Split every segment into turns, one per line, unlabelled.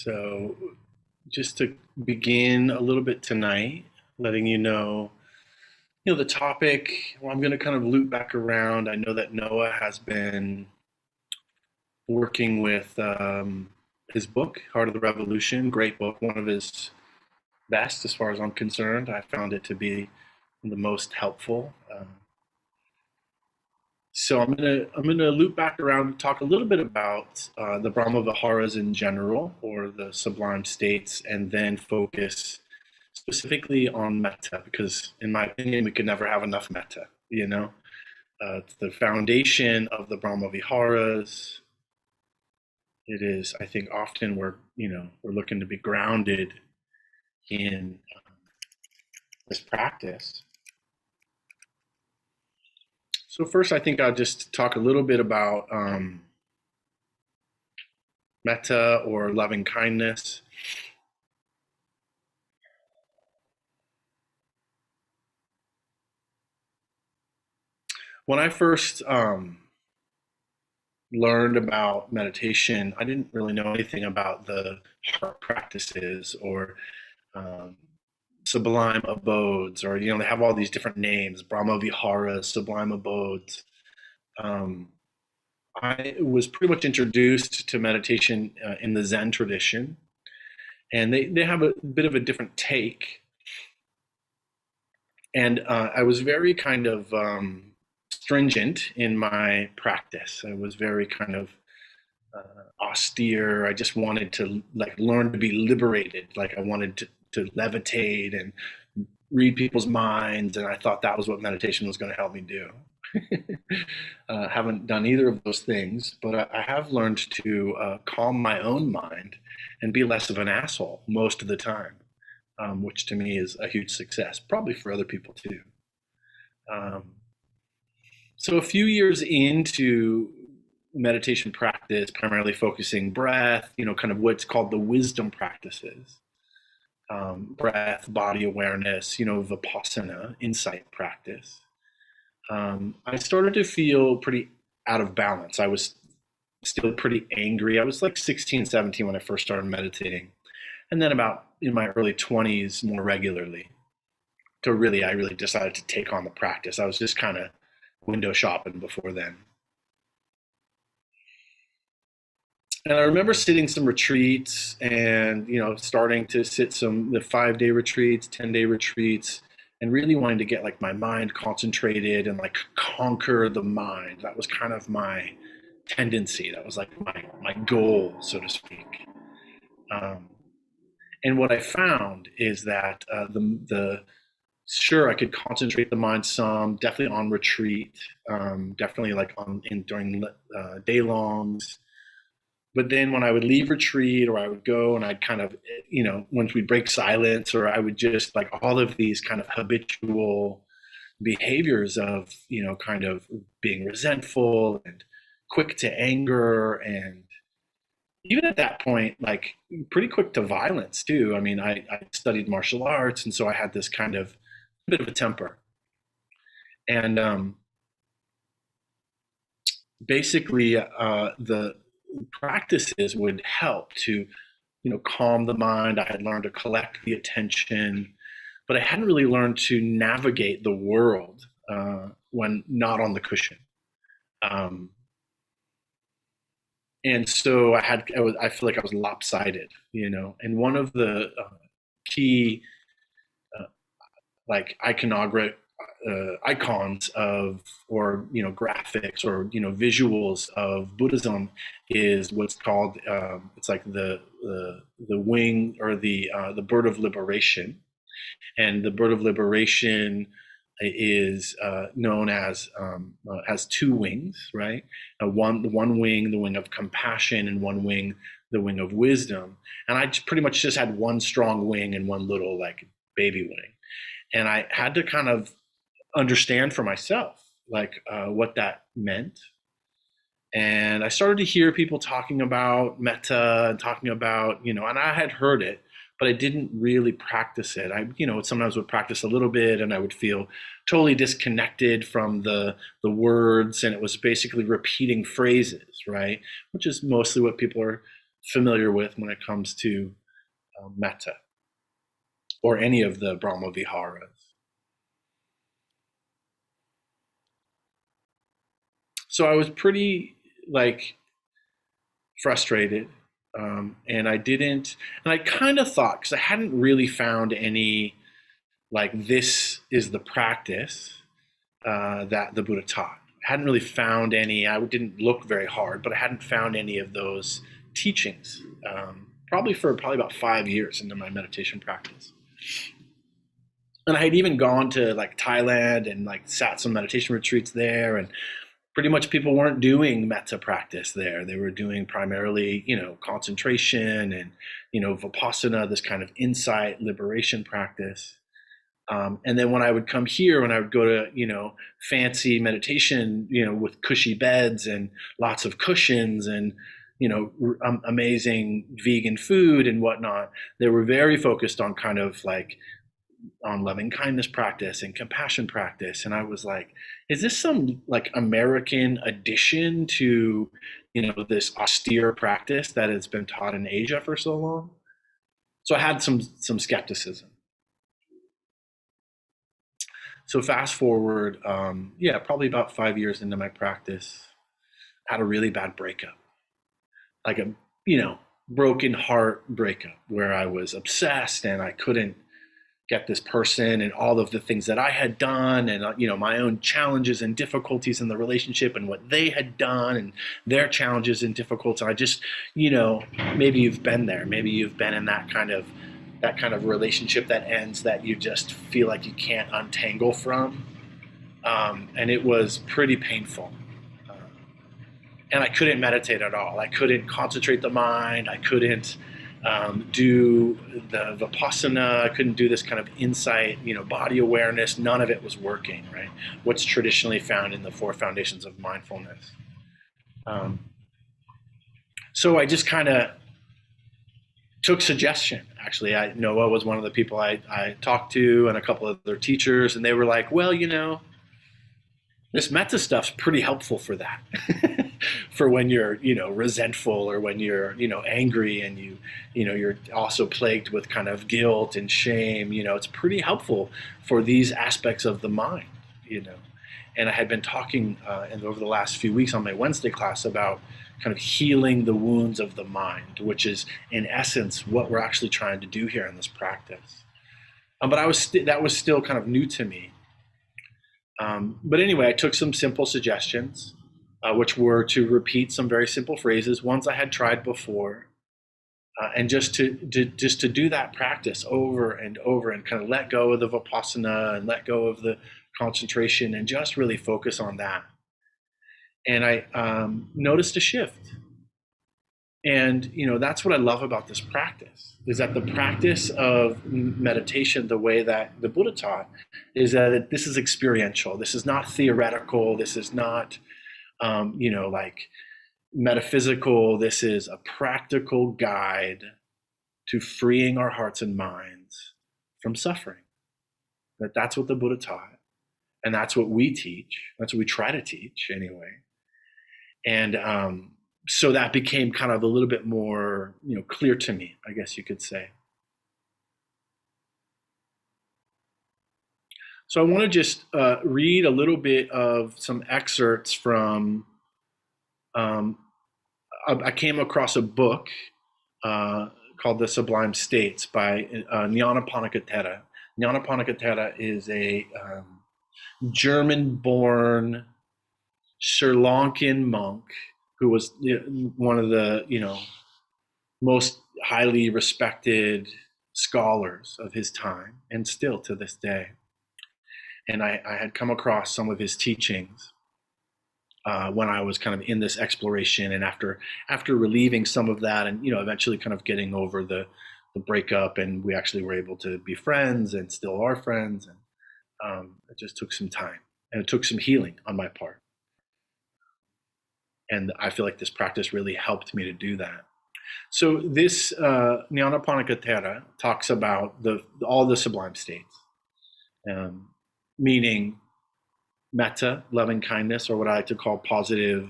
So, just to begin a little bit tonight, letting the topic. Well, I'm going to kind of loop back around. I know that Noah has been working with his book, Heart of the Revolution. Great book, one of his best as far as I'm concerned. I found it to be the most helpful. So I'm gonna loop back around and talk a little bit about the Brahma Viharas in general, or the Sublime States, and then focus specifically on metta, because in my opinion, we could never have enough metta. It's the foundation of the Brahma Viharas. It is, I think, often we're looking to be grounded in this practice. So first, I think I'll just talk a little bit about metta, or loving kindness. When I first learned about meditation, I didn't really know anything about the heart practices, or sublime abodes, or they have all these different names: Brahma Viharas, sublime abodes. I was pretty much introduced to meditation in the Zen tradition, and they have a bit of a different take. And I was very kind of stringent in my practice. I was very kind of austere. I just wanted to learn to be liberated. Like I wanted to levitate and read people's minds, and I thought that was what meditation was going to help me do. Haven't done either of those things, but I have learned to calm my own mind and be less of an asshole most of the time, which to me is a huge success, probably for other people too. So a few years into meditation practice, primarily focusing breath, kind of what's called the wisdom practices. Breath, body awareness, vipassana, insight practice. I started to feel pretty out of balance. I was still pretty angry. I was like 16, 17 when I first started meditating. And then about in my early 20s, more regularly. I really decided to take on the practice. I was just kind of window shopping before then. And I remember sitting some retreats and, starting to sit the 5-day retreats, 10-day retreats, and really wanting to get my mind concentrated and conquer the mind. That was kind of my tendency. That was my goal, so to speak. And what I found is that sure, I could concentrate the mind some, definitely on retreat, definitely during day longs. But then when I would leave retreat, or I would go and I'd kind of, once we'd break silence, or I would just all of these kind of habitual behaviors of, kind of being resentful and quick to anger, and even at that point, pretty quick to violence too. I mean, I studied martial arts, and so I had this kind of bit of a temper. And basically, the practices would help to, calm the mind. I had learned to collect the attention, but I hadn't really learned to navigate the world when not on the cushion. And so I feel like I was lopsided, and one of the key icons of, or graphics, or visuals of Buddhism is what's called it's like the wing, or the bird of liberation. And the bird of liberation is known as has two wings, right? One wing, the wing of compassion, and one wing, the wing of wisdom. And I pretty much just had one strong wing and one little baby wing. And I had to kind of understand for myself what that meant. And I started to hear people talking about metta and talking about, and I had heard it, but I didn't really practice it. I, sometimes would practice a little bit, and I would feel totally disconnected from the words, and it was basically repeating phrases, right? Which is mostly what people are familiar with when it comes to metta or any of the Brahma Viharas. So I was pretty frustrated, and I kind of thought, because I hadn't really found any this is the practice that the Buddha taught. I hadn't really found any. I didn't look very hard, but I hadn't found any of those teachings. Probably about 5 years into my meditation practice. And I had even gone to Thailand and sat some meditation retreats there, and pretty much people weren't doing metta practice there. They were doing primarily, concentration and, vipassana, this kind of insight, liberation practice. And then when I would come here, when I would go to, fancy meditation, with cushy beds and lots of cushions and, amazing vegan food and whatnot, they were very focused on kind of on loving kindness practice and compassion practice. And I was like, is this some American addition to, this austere practice that has been taught in Asia for so long? So I had some skepticism. So fast forward, probably about 5 years into my practice, I had a really bad breakup, a, broken heart breakup where I was obsessed and I couldn't get this person and all of the things that I had done and, my own challenges and difficulties in the relationship and what they had done and their challenges and difficulties. I just, maybe you've been there. Maybe you've been in that kind of relationship that ends that you just feel like you can't untangle from. And it was pretty painful. And I couldn't meditate at all. I couldn't concentrate the mind. I couldn't do the vipassana. I couldn't do this kind of insight, body awareness. None of it was working, right? What's traditionally found in the 4 foundations of mindfulness. So I just kind of took suggestion. Actually, Noah was one of the people I talked to, and a couple of other teachers, and they were like, well, this metta stuff's pretty helpful for that. For when you're, resentful, or when you're, angry, and you're also plagued with kind of guilt and shame. It's pretty helpful for these aspects of the mind. And I had been talking over the last few weeks on my Wednesday class about kind of healing the wounds of the mind, which is in essence what we're actually trying to do here in this practice. But that was still kind of new to me. But anyway, I took some simple suggestions, which were to repeat some very simple phrases, ones I had tried before, and just to do that practice over and over, and kind of let go of the vipassana and let go of the concentration and just really focus on that. And I noticed a shift. And, that's what I love about this practice, is that the practice of meditation, the way that the Buddha taught, is that this is experiential. This is not theoretical. This is not, metaphysical. This is a practical guide to freeing our hearts and minds from suffering. That's what the Buddha taught. And that's what we teach. That's what we try to teach anyway. And so that became kind of a little bit more, clear to me, I guess you could say. So I want to just read a little bit of some excerpts from, I came across a book called The Sublime States by Nyanaponika. Nyanaponika is a German-born Sri Lankan monk who was one of the most highly respected scholars of his time, and still to this day. And I had come across some of his teachings when I was kind of in this exploration, and after relieving some of that, and eventually kind of getting over the breakup, and we actually were able to be friends and still are friends. And it just took some time, and it took some healing on my part. And I feel like this practice really helped me to do that. So this Nyanaponika talks about all the sublime states, meaning metta, loving kindness, or what I like to call positive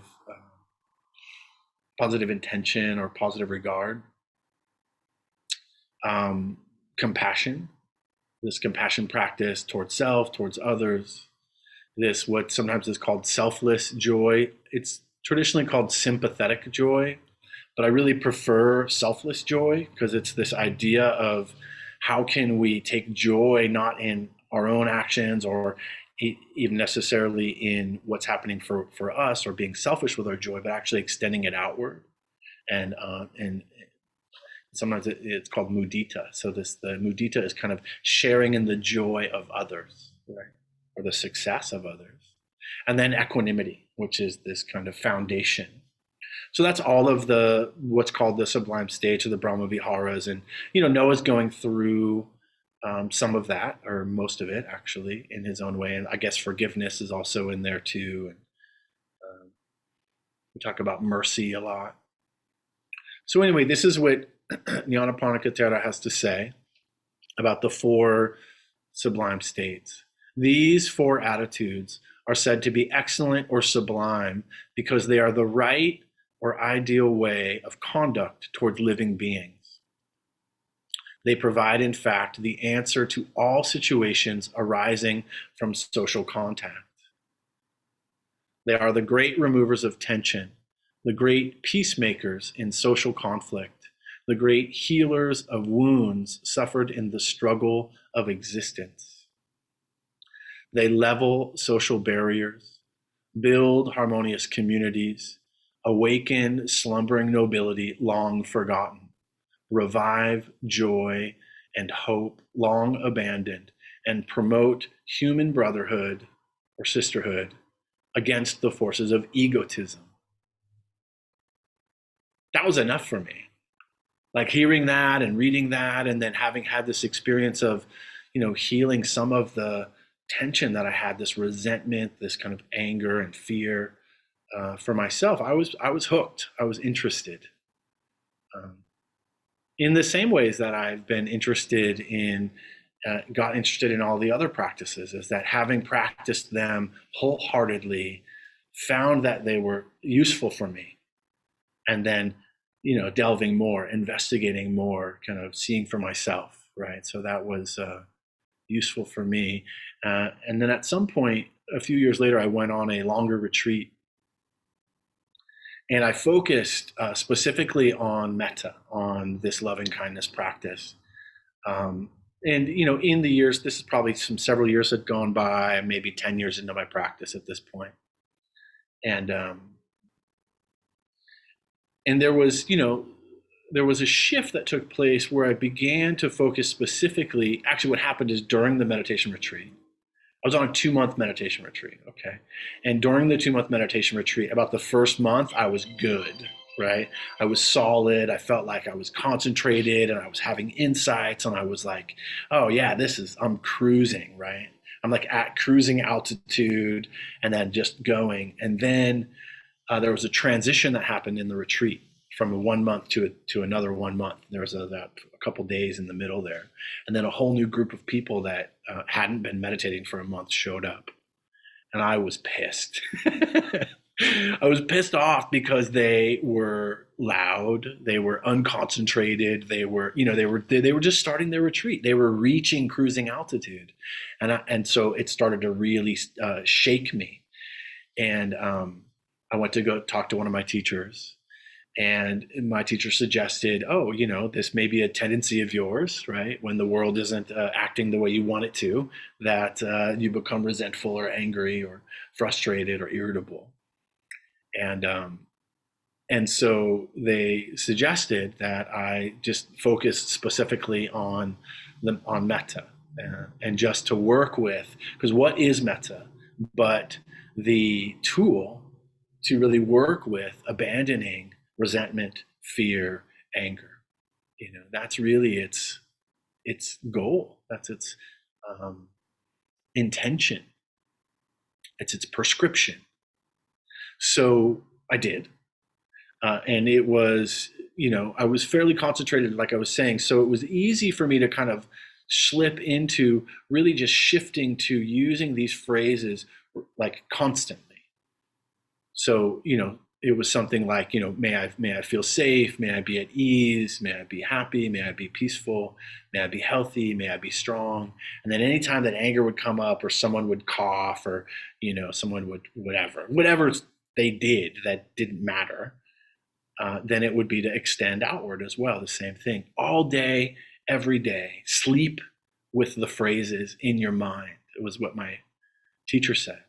positive intention or positive regard, um, compassion, this compassion practice towards self, towards others, this what sometimes is called selfless joy. It's traditionally called sympathetic joy, but I really prefer selfless joy because it's this idea of how can we take joy not in our own actions or even necessarily in what's happening for us or being selfish with our joy, but actually extending it outward. And sometimes it's called mudita. So the mudita is kind of sharing in the joy of others, right? Or the success of others. And then equanimity, which is this kind of foundation. So that's all of the what's called the Sublime States or the Brahma Viharas. And, Noah's going through some of that, or most of it actually, in his own way. And I guess forgiveness is also in there too. And we talk about mercy a lot. So anyway, this is what Nyanaponika Thera has to say about the four sublime states. These four attitudes are said to be excellent or sublime because they are the right or ideal way of conduct toward living beings. They provide, in fact, the answer to all situations arising from social contact. They are the great removers of tension, the great peacemakers in social conflict, the great healers of wounds suffered in the struggle of existence. They level social barriers, build harmonious communities, awaken slumbering nobility long forgotten, revive joy and hope long abandoned, and promote human brotherhood or sisterhood against the forces of egotism. That was enough for me. Like hearing that and reading that, and then having had this experience of, healing some of the tension that I had, this resentment, this kind of anger and fear for myself. I was hooked. I was interested. In the same ways that I've been interested in, got interested in all the other practices, is that having practiced them wholeheartedly, found that they were useful for me, and then delving more, investigating more, kind of seeing for myself, right? So that was useful for me. And then at some point, a few years later, I went on a longer retreat. And I focused specifically on metta, on this loving kindness practice. And, in the years, this is probably several years had gone by, maybe 10 years into my practice at this point. And there was, there was a shift that took place where I began to focus specifically. Actually, what happened is during the meditation retreat, I was on a 2-month meditation retreat, okay? And during the 2-month meditation retreat, about the first month, I was good, right? I was solid. I felt like I was concentrated and I was having insights, and I was like, oh yeah, I'm cruising, right? I'm like at cruising altitude and then just going. And then there was a transition that happened in the retreat from a 1 month to another 1 month. There was a couple days in the middle there. And then a whole new group of people that hadn't been meditating for a month showed up. And I was pissed. I was pissed off because they were loud, they were unconcentrated, they were just starting their retreat. They were reaching cruising altitude. And so it started to really shake me. And I went to go talk to one of my teachers. And my teacher suggested, this may be a tendency of yours, right? When the world isn't acting the way you want it to, that you become resentful or angry or frustrated or irritable. And so they suggested that I just focus specifically on metta and just to work with, because what is metta but the tool to really work with abandoning resentment, fear, anger. That's really its goal. That's its intention. It's its prescription. So I did. And it was, I was fairly concentrated, like I was saying. So it was easy for me to kind of slip into really just shifting to using these phrases like constantly. So, it was something like, may I feel safe, may I be at ease, may I be happy, may I be peaceful, may I be healthy, may I be strong. And then anytime that anger would come up, or someone would cough, or someone would whatever they did that didn't matter, then it would be to extend outward as well. The same thing all day, every day. Sleep with the phrases in your mind. It was what my teacher said.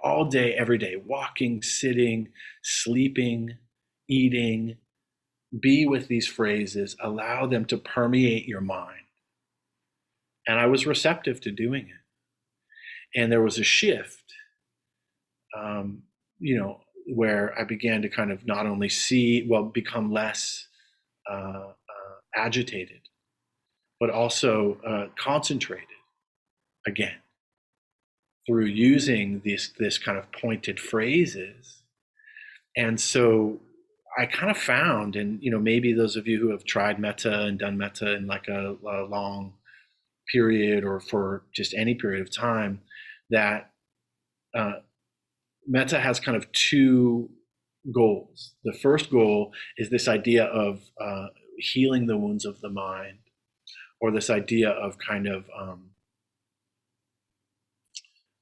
All day, every day, walking, sitting, sleeping, eating, be with these phrases, allow them to permeate your mind. And I was receptive to doing it. And there was a shift, where I began to kind of not only become less agitated, but also concentrated again, through using this kind of pointed phrases. And so I kind of found, and maybe those of you who have tried metta and done metta in like a long period, or for just any period of time, that metta has kind of two goals. The first goal is this idea of healing the wounds of the mind, or this idea of kind of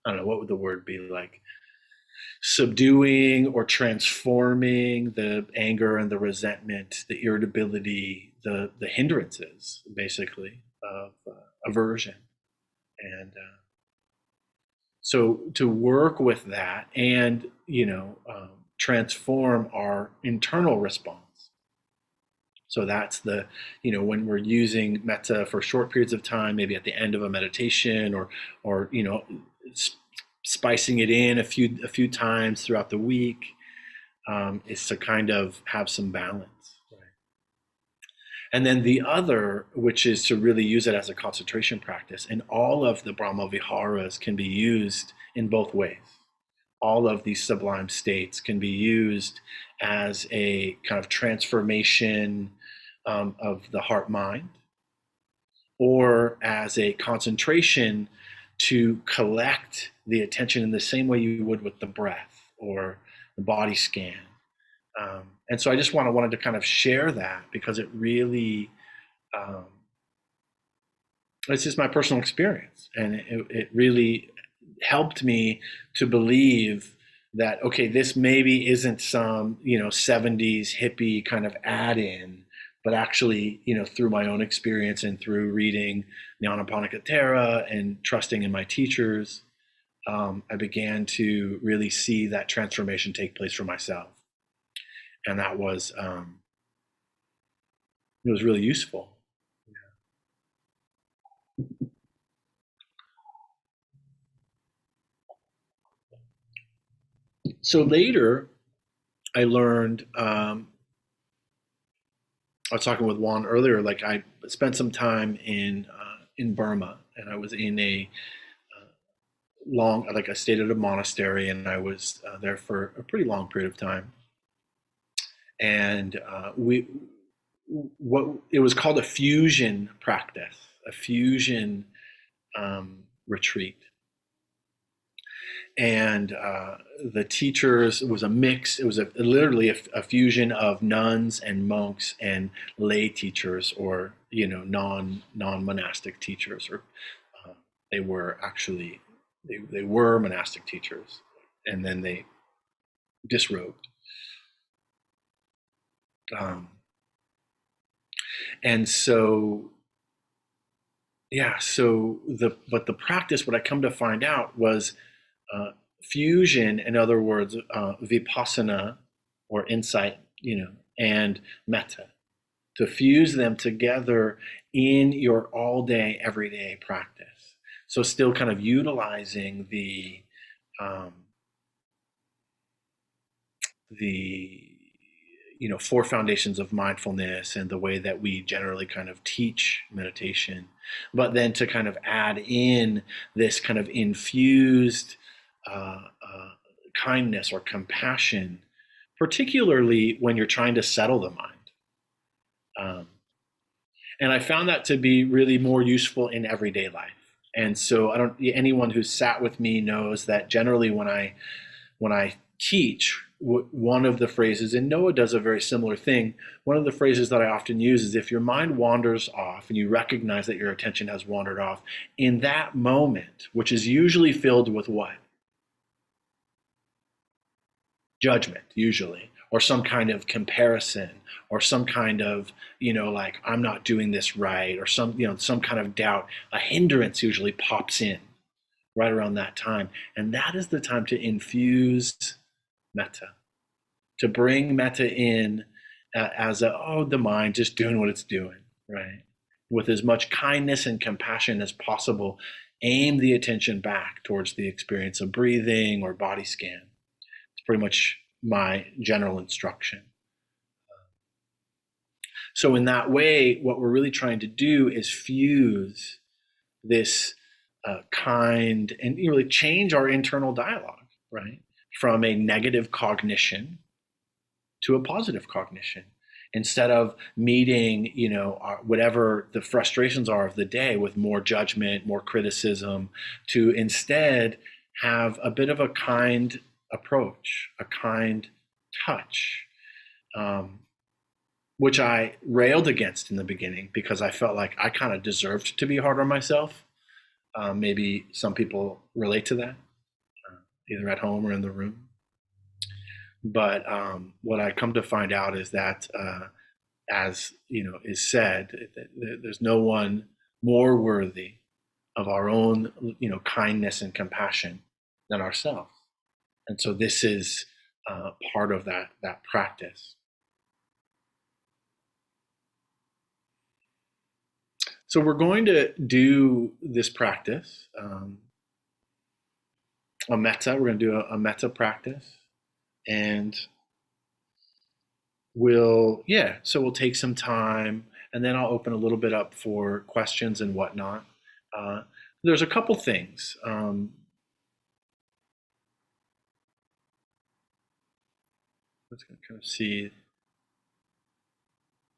I don't know, what would the word be, like subduing or transforming the anger and the resentment, the irritability, the hindrances, basically, of aversion. And so to work with that and, transform our internal response. So that's when we're using metta for short periods of time, maybe at the end of a meditation, or spicing it in a few times throughout the week, is to kind of have some balance. Right? And then the other, which is to really use it as a concentration practice, and all of the Brahma Viharas can be used in both ways. All of these sublime states can be used as a kind of transformation of the heart-mind, or as a concentration to collect the attention in the same way you would with the breath or the body scan. And so I just wanted to kind of share that, because it really, it's just my personal experience, and it really helped me to believe that, okay, this maybe isn't some 70s hippie kind of add-in, but actually, through my own experience and through reading Nyanaponika and trusting in my teachers, I began to really see that transformation take place for myself. And that was, it was really useful. Yeah. So later, I learned, I was talking with Juan earlier, like I spent some time in Burma, and I was in a I stayed at a monastery, and I was there for a pretty long period of time. And it was called a fusion practice, a fusion retreat. And the teachers, it was a mix. It was literally a fusion of nuns and monks and lay teachers, or non-monastic teachers, or they were actually they were monastic teachers, and then they disrobed. And so, yeah. But the practice, what I come to find out, was fusion, in other words, vipassana, or insight, and metta, to fuse them together in your all day, everyday practice. So still kind of utilizing the four foundations of mindfulness and the way that we generally kind of teach meditation, but then to kind of add in this kind of infused kindness or compassion, particularly when you're trying to settle the mind. And I found that to be really more useful in everyday life. And so anyone who's sat with me knows that generally when I teach, one of the phrases, and Noah does a very similar thing. One of the phrases that I often use is, if your mind wanders off and you recognize that your attention has wandered off, in that moment, which is usually filled with what? Judgment, usually, or some kind of comparison, or some kind of, like, I'm not doing this right, or some kind of doubt. A hindrance usually pops in right around that time. And that is the time to infuse metta, to bring metta in as the mind just doing what it's doing, right? With as much kindness and compassion as possible, aim the attention back towards the experience of breathing or body scan. It's pretty much my general instruction. So in that way, what we're really trying to do is fuse this kind and really change our internal dialogue, right? From a negative cognition to a positive cognition. Instead of meeting, whatever the frustrations are of the day with more judgment, more criticism, to instead have a bit of a kind approach, a kind touch, which I railed against in the beginning because I felt like I kind of deserved to be hard on myself. Maybe some people relate to that, either at home or in the room. But what I come to find out is that, as is said, there's no one more worthy of our own, kindness and compassion than ourselves. And so this is part of that practice. So we're going to do this practice, a metta. We're going to do a metta practice, and we'll take some time, and then I'll open a little bit up for questions and whatnot. There's a couple things. Let's kind of see.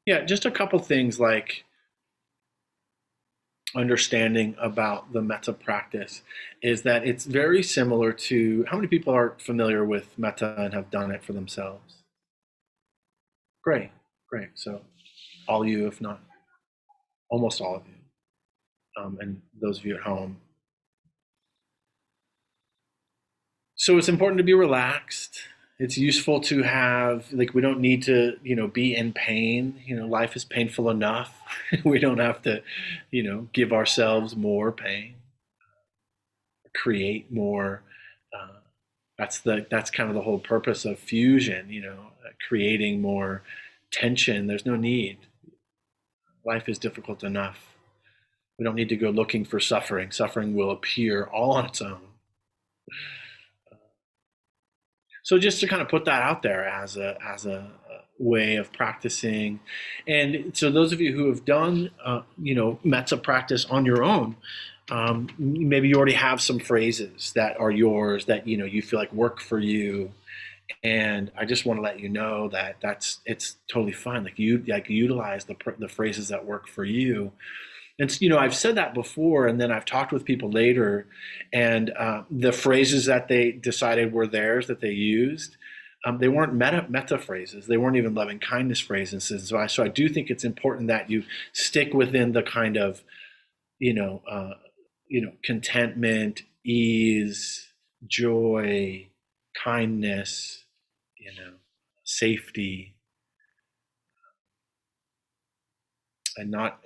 Yeah, just a couple things like understanding about the metta practice is that it's very similar to, how many people are familiar with metta and have done it for themselves? Great. So all of you, if not almost all of you, and those of you at home. So it's important to be relaxed. It's useful to have, like, we don't need to, be in pain. Life is painful enough. We don't have to, give ourselves more pain, create more. That's kind of the whole purpose of fusion, creating more tension. There's no need. Life is difficult enough. We don't need to go looking for suffering. Suffering will appear all on its own. So just to kind of put that out there as a way of practicing, and so those of you who have done metta practice on your own, maybe you already have some phrases that are yours that you feel like work for you, and I just want to let you know that it's totally fine. Like, you utilize the phrases that work for you. And I've said that before, and then I've talked with people later, and the phrases that they decided were theirs that they used, they weren't metta phrases. They weren't even loving kindness phrases. So I do think it's important that you stick within the kind of, contentment, ease, joy, kindness, safety, and not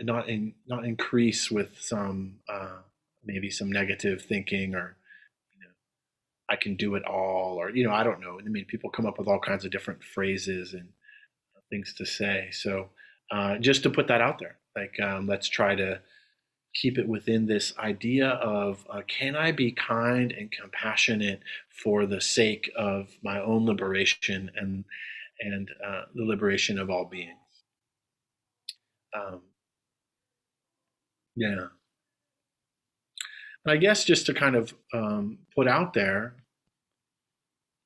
increase with some maybe some negative thinking, or I can do it all, or I don't know. I mean, people come up with all kinds of different phrases and things to say. So just to put that out there, like, let's try to keep it within this idea of, can I be kind and compassionate for the sake of my own liberation and the liberation of all beings. Yeah. And I guess just to kind of put out there,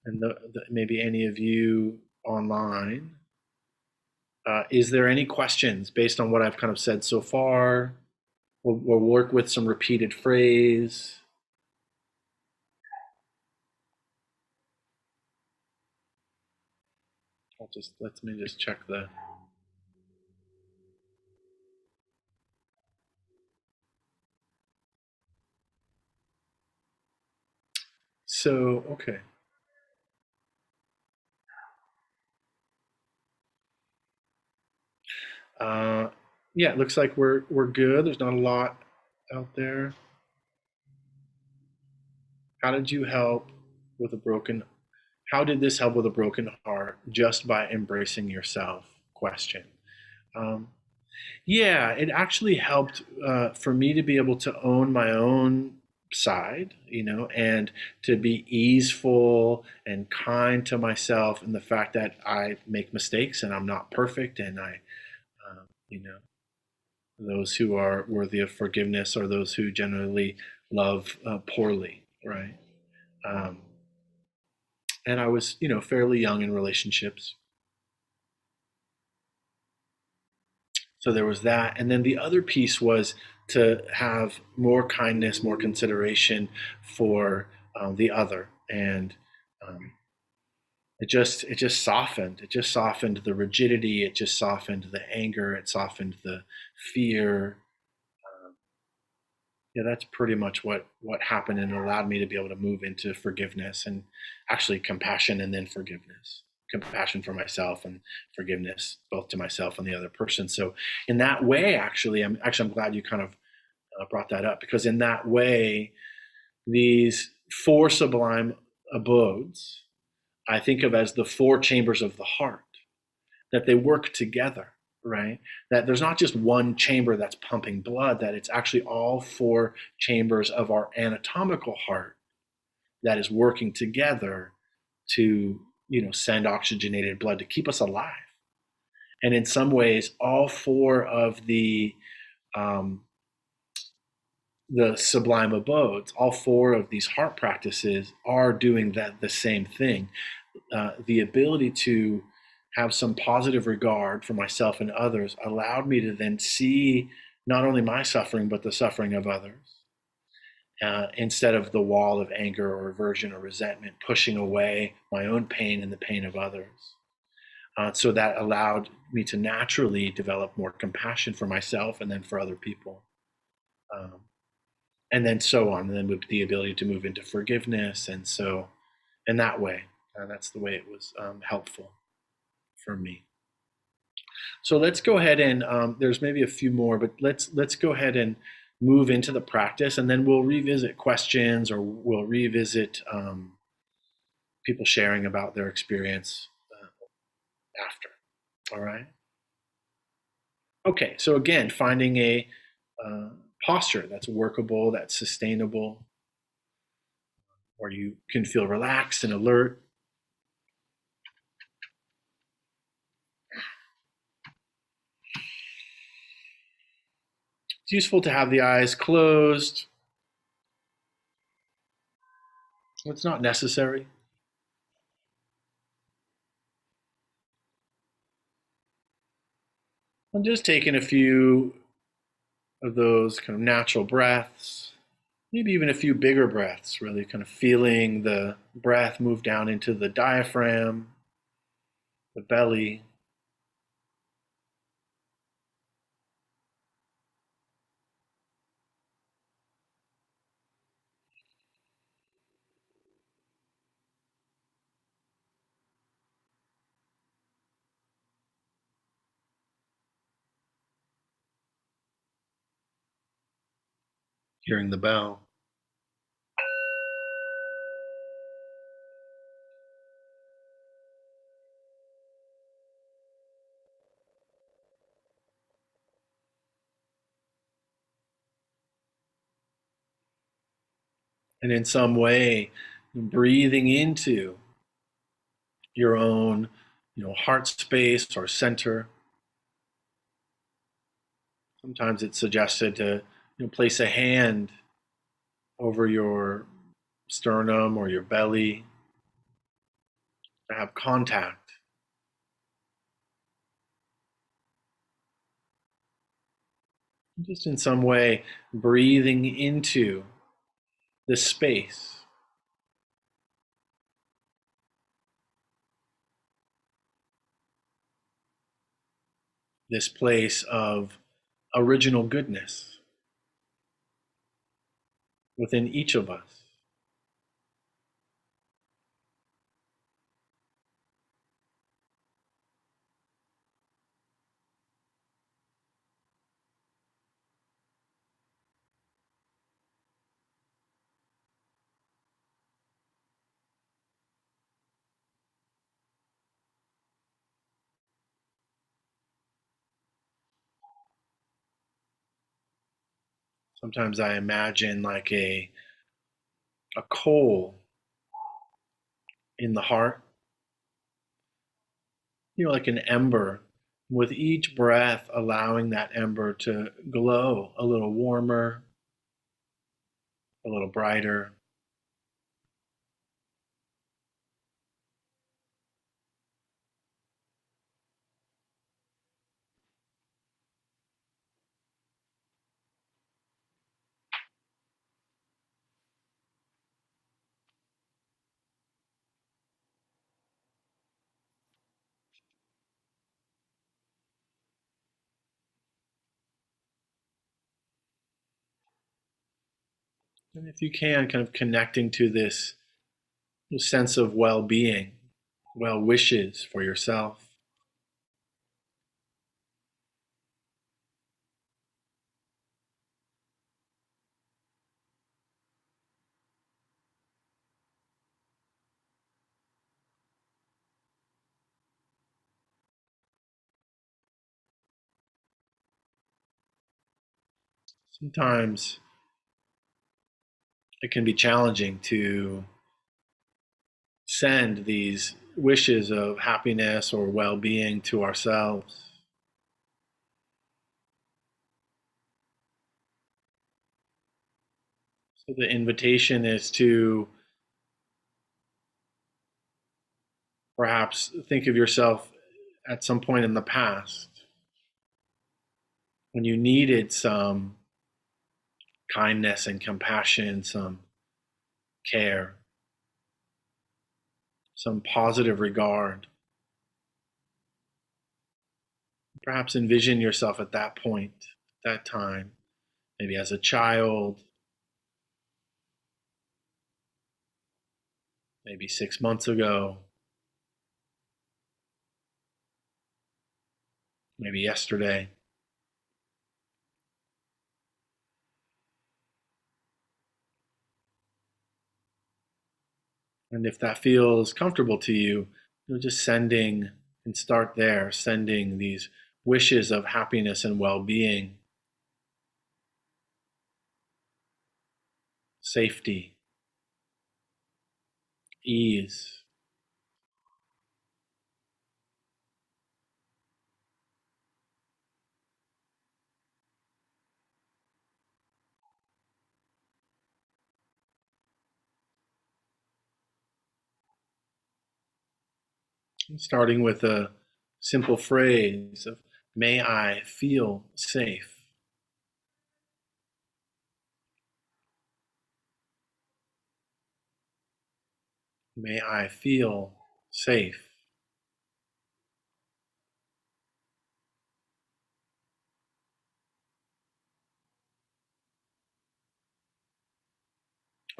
and maybe any of you online, is there any questions based on what I've kind of said so far? We'll work with some repeated phrase. Just let me just check the. So okay. Uh, yeah, it looks like we're good. There's not a lot out there. How did you help with a broken? How did this help with a broken heart just by embracing yourself? Question. Um, yeah, it actually helped for me to be able to own my own side, and to be easeful and kind to myself, and the fact that I make mistakes and I'm not perfect, and uh, you know, those who are worthy of forgiveness are those who generally love poorly, right? Um, and I was, fairly young in relationships, so there was that. And then the other piece was to have more kindness, more consideration for the other, and um, it just softened the rigidity, it just softened the anger, it softened the fear. Yeah, that's pretty much what happened, and it allowed me to be able to move into forgiveness, and actually compassion, and then forgiveness. Compassion for myself and forgiveness both to myself and the other person. So in that way, I'm glad you kind of brought that up, because in that way, these four sublime abodes I think of as the four chambers of the heart, that they work together, right? That there's not just one chamber that's pumping blood, that it's actually all four chambers of our anatomical heart that is working together to, send oxygenated blood to keep us alive. And in some ways, all four of um, the sublime abodes, all four of these heart practices are doing that the same thing. The ability to have some positive regard for myself and others allowed me to then see not only my suffering, but the suffering of others, instead of the wall of anger or aversion or resentment pushing away my own pain and the pain of others. So that allowed me to naturally develop more compassion for myself and then for other people. Um, and then so on, and then with the ability to move into forgiveness. And so, in that way, that's the way it was helpful for me. So let's go ahead and there's maybe a few more, but let's go ahead and move into the practice, and then we'll revisit questions, or we'll revisit people sharing about their experience after. All right. Okay. So again, finding a uh, posture that's workable, that's sustainable, where you can feel relaxed and alert. It's useful to have the eyes closed. It's not necessary. I'm just taking a few of those kind of natural breaths, maybe even a few bigger breaths, really kind of feeling the breath move down into the diaphragm, the belly, hearing the bell. And in some way, breathing into your own, heart space or center. Sometimes it's suggested to, place a hand over your sternum or your belly to have contact. Just in some way, breathing into this space. this place of original goodness within each of us. Sometimes I imagine like a coal in the heart, like an ember, with each breath allowing that ember to glow a little warmer, a little brighter. And if you can, kind of connecting to this sense of well being, well wishes for yourself. Sometimes it can be challenging to send these wishes of happiness or well being to ourselves. So the invitation is to perhaps think of yourself at some point in the past when you needed some kindness and compassion, some care, some positive regard. Perhaps envision yourself at that point, that time, maybe as a child, maybe 6 months ago, maybe yesterday. And if that feels comfortable to you, just sending and start there, sending these wishes of happiness and well being, safety, ease. Starting with a simple phrase of, may I feel safe. May I feel safe.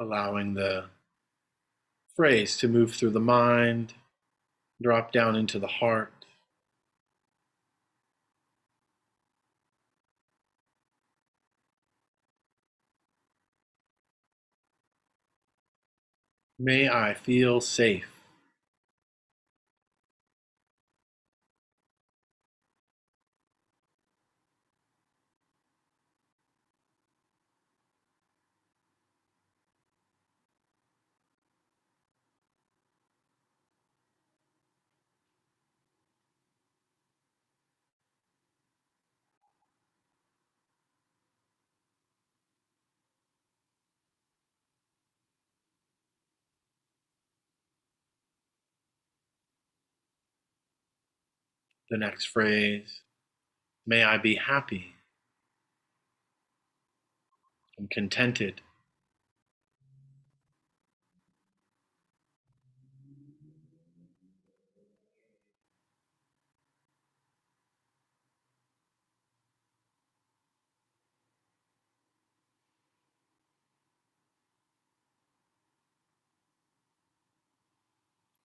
Allowing the phrase to move through the mind, drop down into the heart. May I feel safe. The next phrase, may I be happy and contented.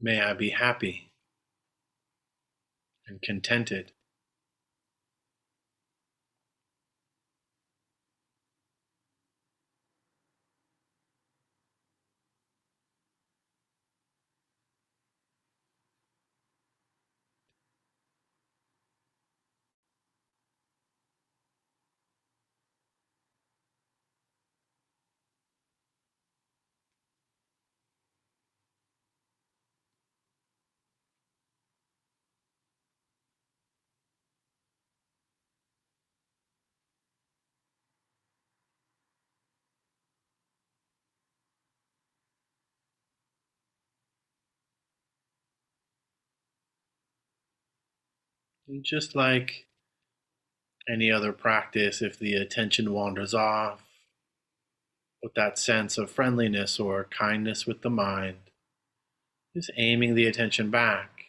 May I be happy and contented. And just like any other practice, if the attention wanders off, with that sense of friendliness or kindness with the mind, just aiming the attention back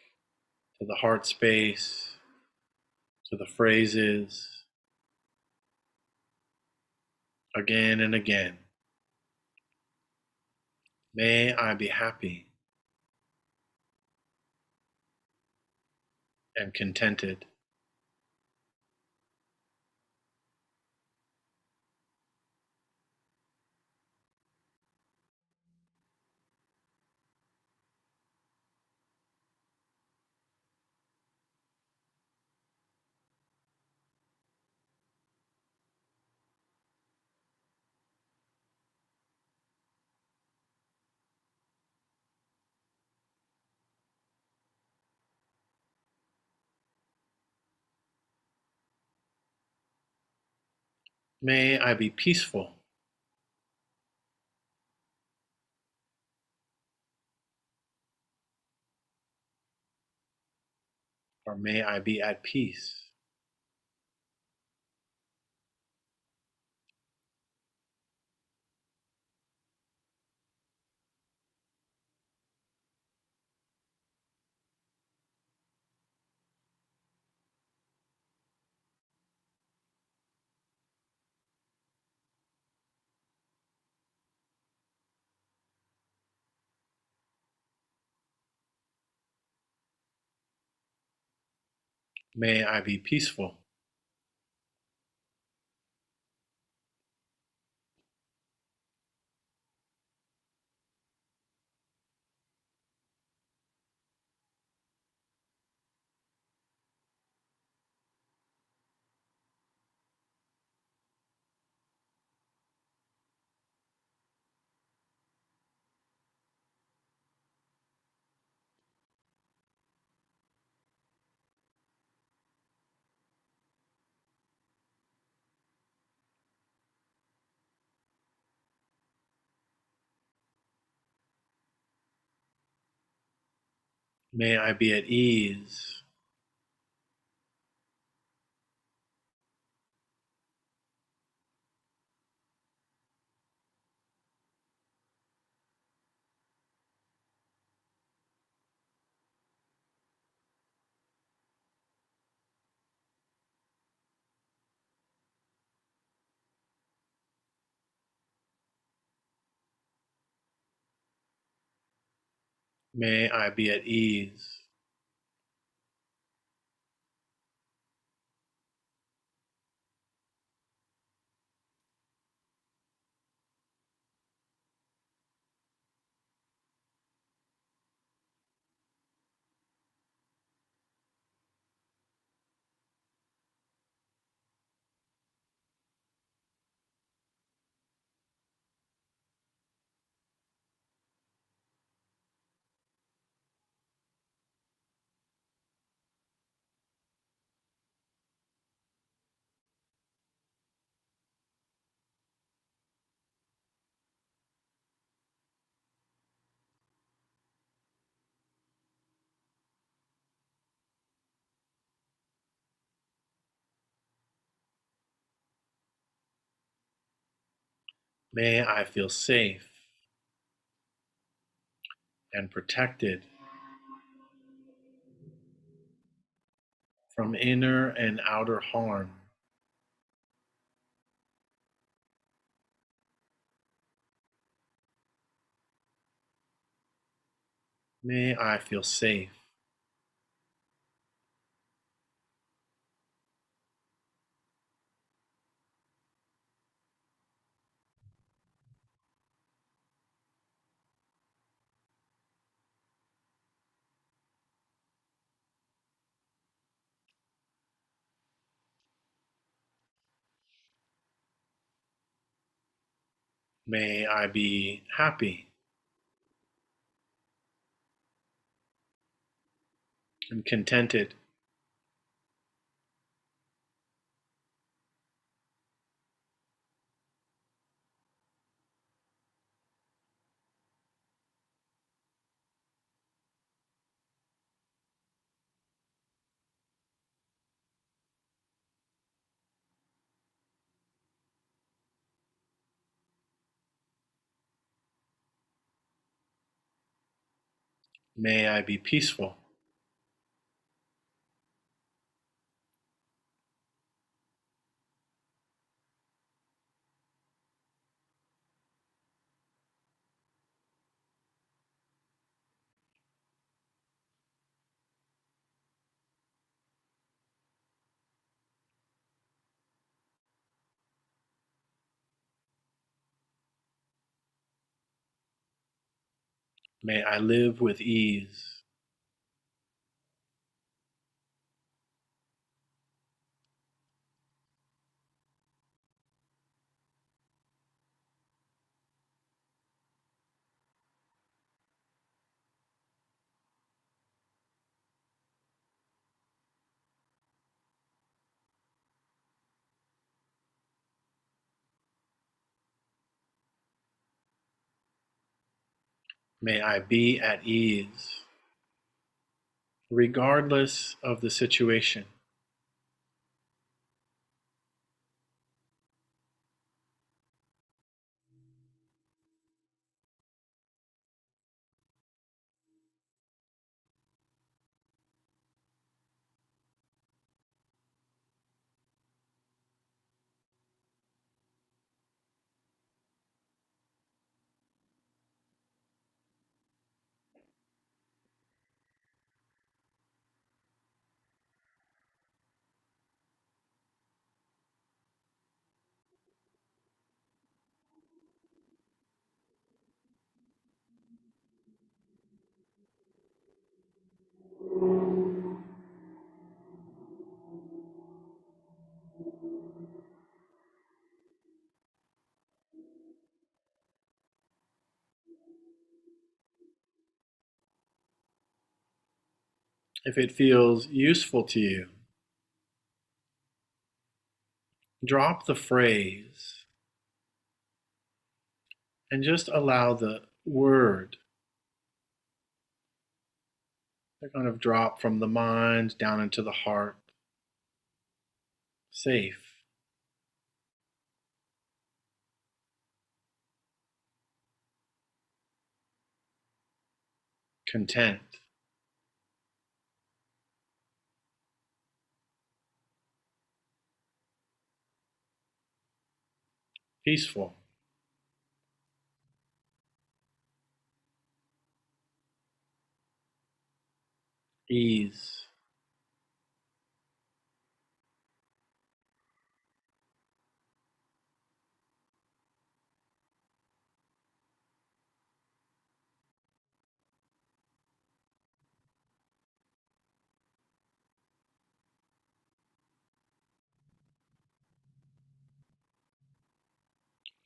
to the heart space, to the phrases, again and again. May I be happy and contented. May I be peaceful, or may I be at peace. May I be peaceful. May I be at ease. May I be at ease. May I feel safe and protected from inner and outer harm. May I feel safe. May I be happy and contented. May I be peaceful. May I live with ease. May I be at ease, regardless of the situation. If it feels useful to you, drop the phrase and just allow the word to kind of drop from the mind down into the heart. Safe, content, peaceful, ease.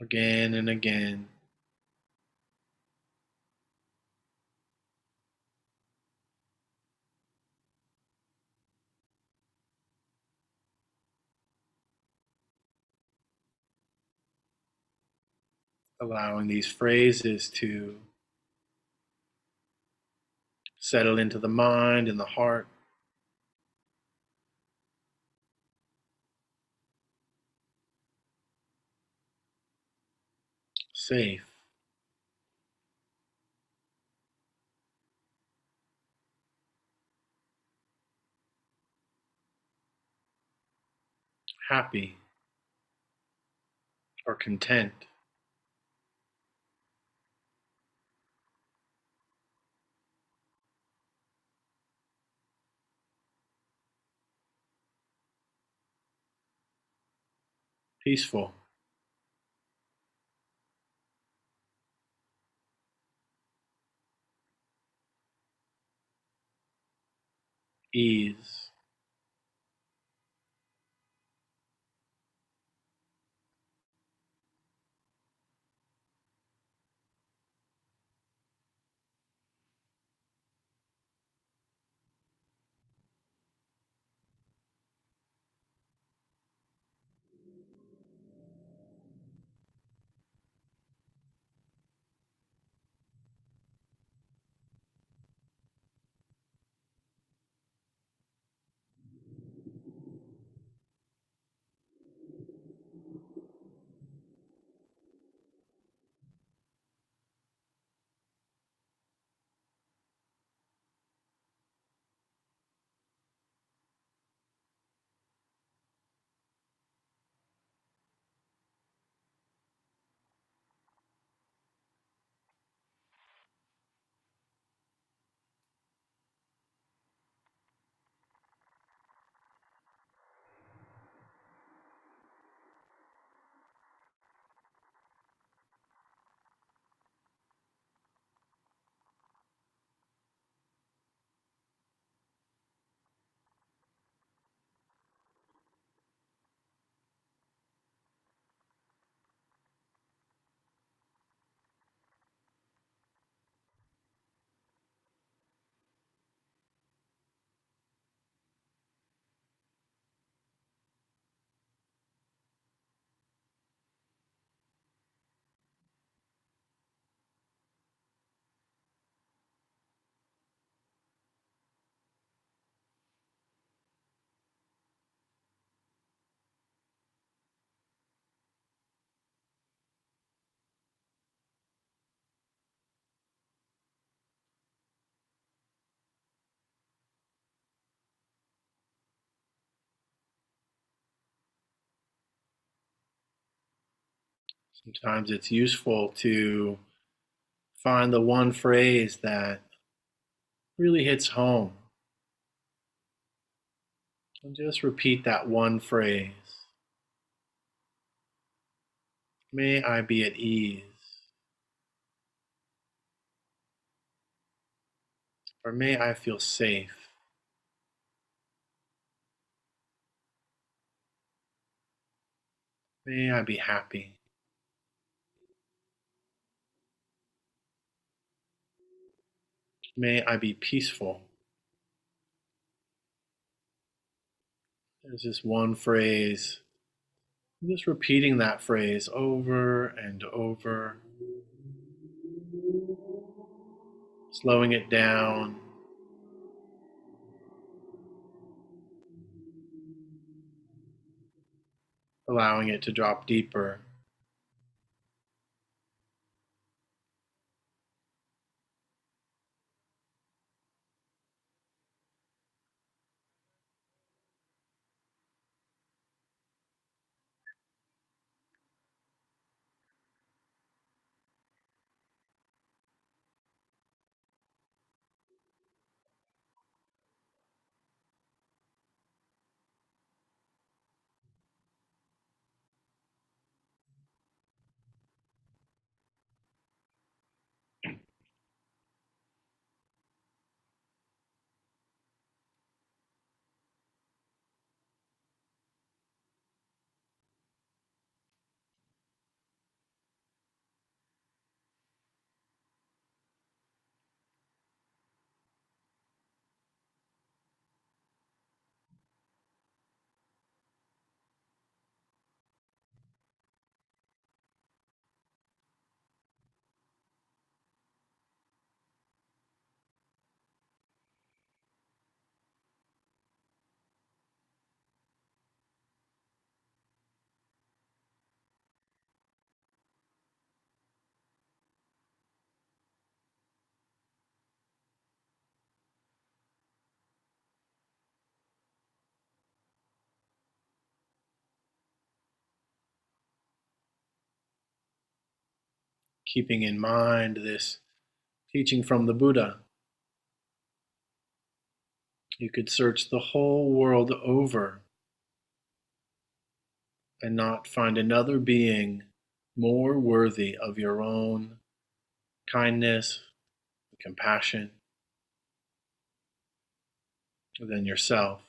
Again and again, allowing these phrases to settle into the mind and the heart. Safe, happy, or content. peaceful, ease. Sometimes it's useful to find the one phrase that really hits home and just repeat that one phrase. May I be at ease, or may I feel safe. May I be happy. May I be peaceful. There's this one phrase, just repeating that phrase over and over, slowing it down, allowing it to drop deeper. Keeping in mind this teaching from the Buddha, you could search the whole world over and not find another being more worthy of your own kindness, compassion than yourself.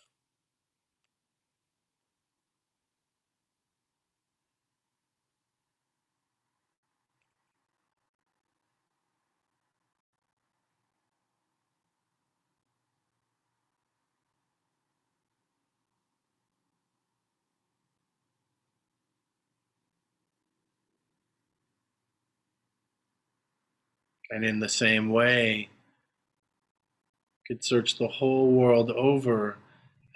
And in the same way, you could search the whole world over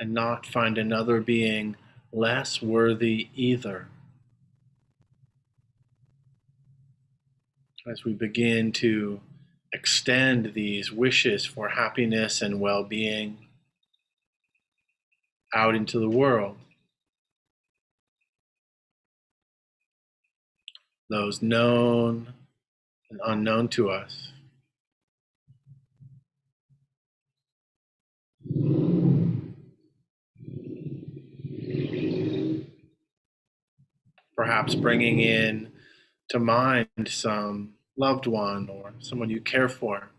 and not find another being less worthy either. As we begin to extend these wishes for happiness and well-being out into the world, those known and unknown to us, perhaps bringing in to mind some loved one or someone you care for,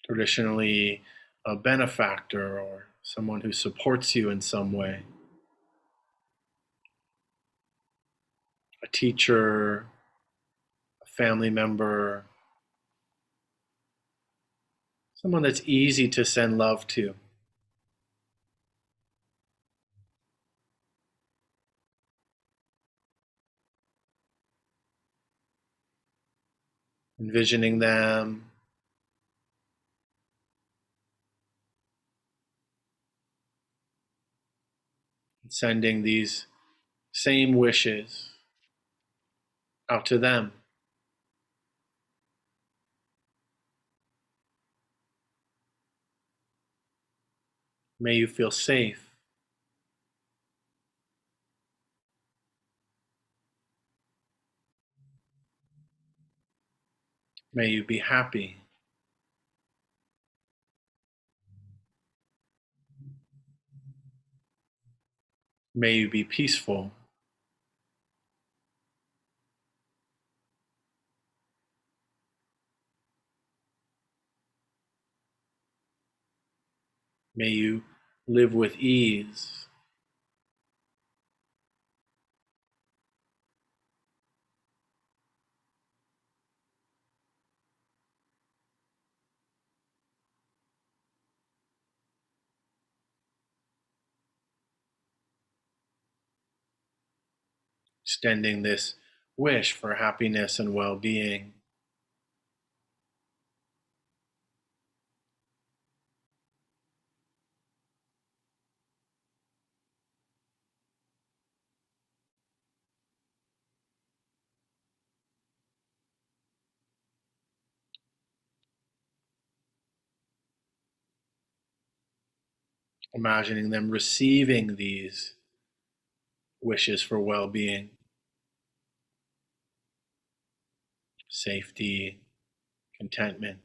traditionally a benefactor or someone who supports you in some way, a teacher, a family member, someone that's easy to send love to. Envisioning them, sending these same wishes out to them. May you feel safe. May you be happy. May you be peaceful. May you live with ease. Extending this wish for happiness and well-being. Imagining them receiving these wishes for well-being, safety, contentment.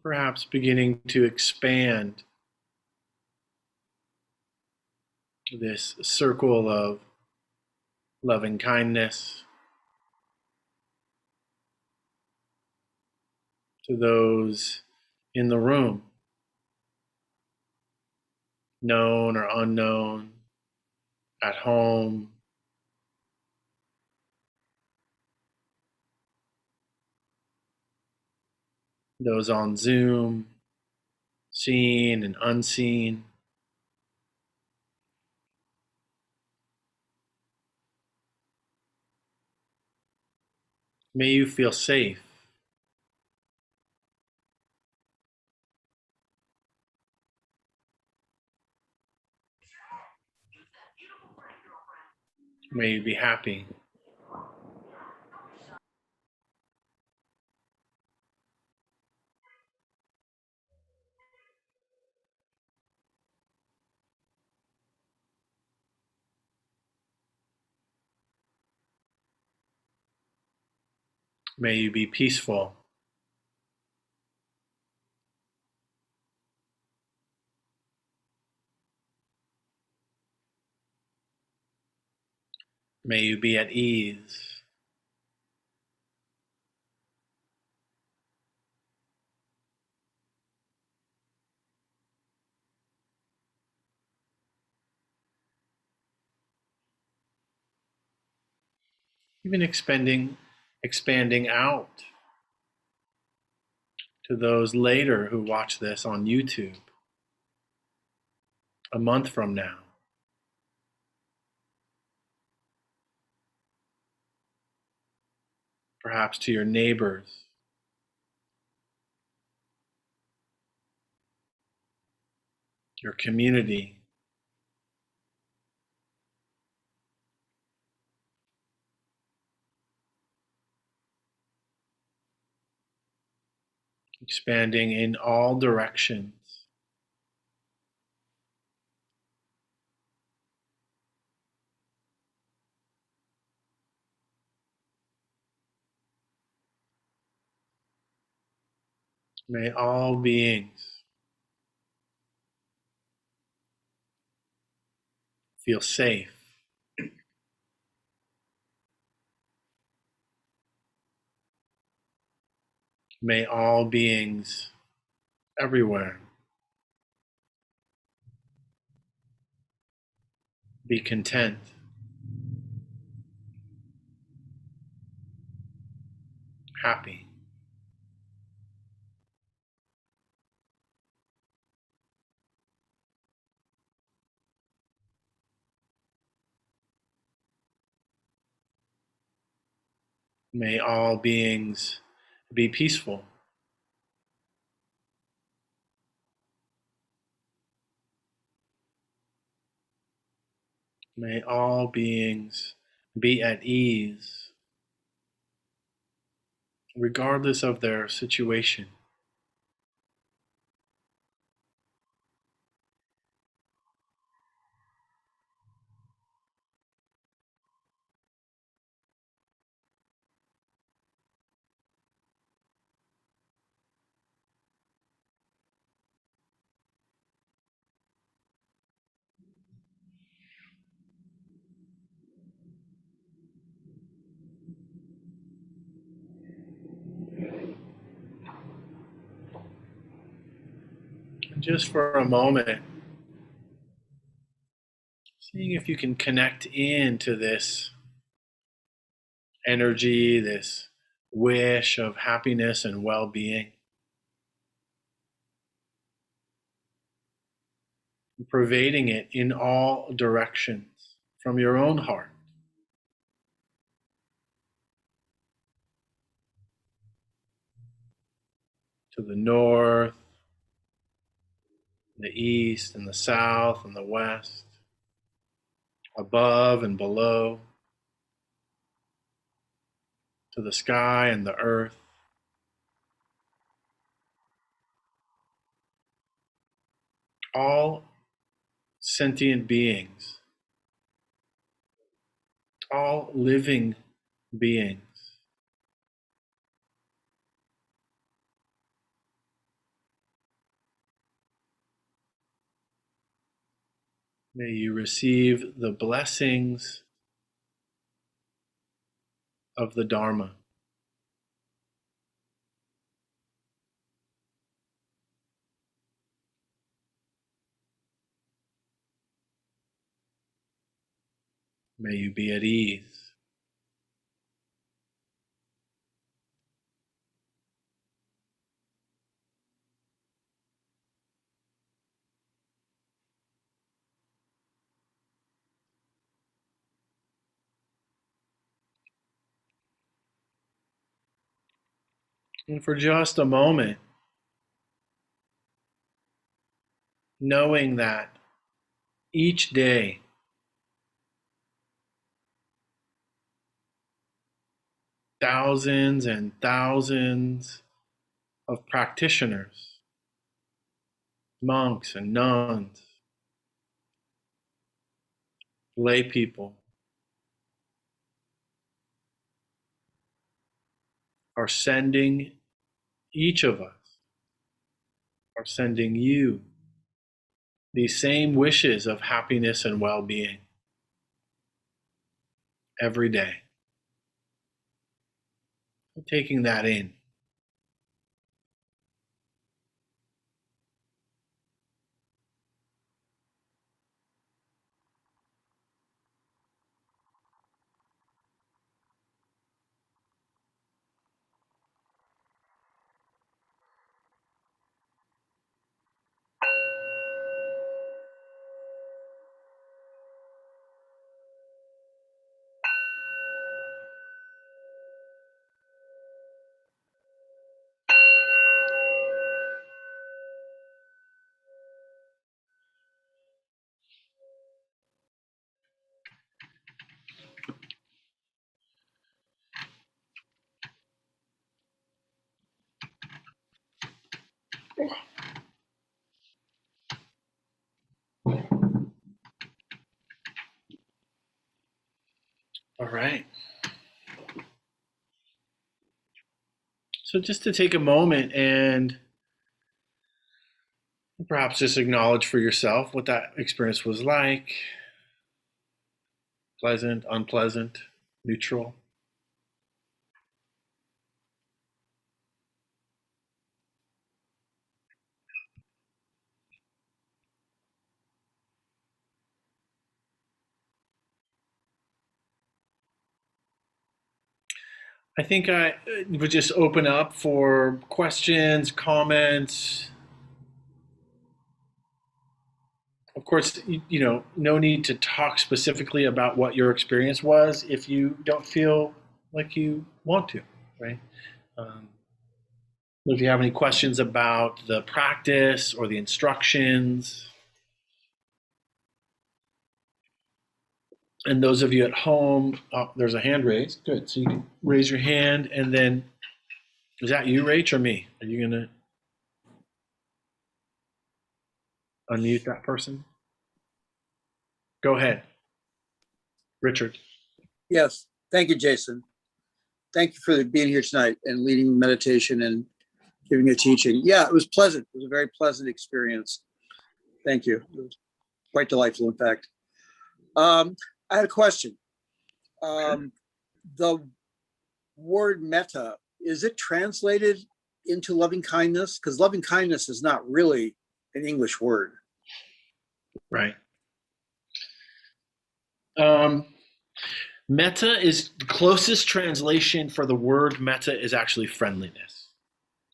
Perhaps beginning to expand this circle of loving kindness to those in the room, known or unknown, at home, those on Zoom, seen and unseen. May you feel safe. May you be happy. May you be peaceful. May you be at ease. Even expanding out to those later who watch this on YouTube a month from now. Perhaps to your neighbors, your community, expanding in all directions. May all beings feel safe. May all beings everywhere be content, happy. May all beings be peaceful. May all beings be at ease, regardless of their situation. And just for a moment, seeing if you can connect into this energy, this wish of happiness and well-being, pervading it in all directions from your own heart to the north, the east, and the south, and the west, above and below, to the sky and the earth. All sentient beings, all living beings, may you receive the blessings of the Dharma. May you be at ease. And for just a moment, knowing that each day, thousands and thousands of practitioners, monks and nuns, lay people, are sending each of us, are sending you these same wishes of happiness and well-being every day. Taking that in. All right. So just to take a moment and perhaps just acknowledge for yourself what that experience was like: pleasant, unpleasant, neutral. I think I would just open up for questions, comments. Of course, no need to talk specifically about what your experience was if you don't feel like you want to, right? Um, if you have any questions about the practice or the instructions, and those of you at home, there's a hand raised. Good. So you can raise your hand, and then is that you, Rach, or me? Are you gonna unmute that person? Go ahead, Richard.
Yes. Thank you, Jason. Thank you for being here tonight and leading meditation and giving a teaching. Yeah, it was pleasant. It was a very pleasant experience. Thank you. It was quite delightful, in fact. I had a question. The word metta, is it translated into loving kindness? Because loving kindness is not really an English word.
Right. Metta is the closest translation for the word metta is actually friendliness.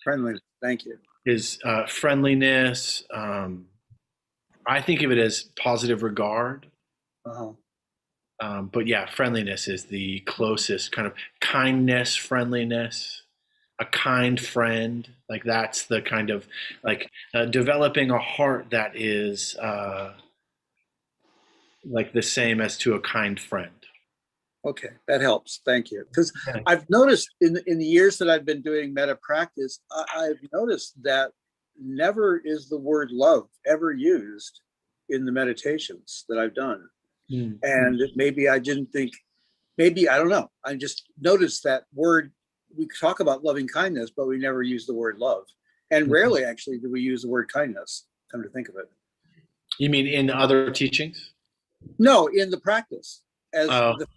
Friendliness. Thank you.
Is friendliness. I think of it as positive regard.
Uh-huh.
But yeah, friendliness is the closest kind of kindness, friendliness, a kind friend. Like that's the kind of like developing a heart that is like the same as to a kind friend.
Okay, that helps. Thank you. Because I've noticed in the years that I've been doing metta practice, I've noticed that never is the word love ever used in the meditations that I've done. Mm-hmm. And maybe I didn't think, maybe, I don't know. I just noticed that word, we talk about loving kindness, but we never use the word love. And rarely actually do we use the word kindness, come to think of it.
You mean in other teachings?
No, in the practice. As the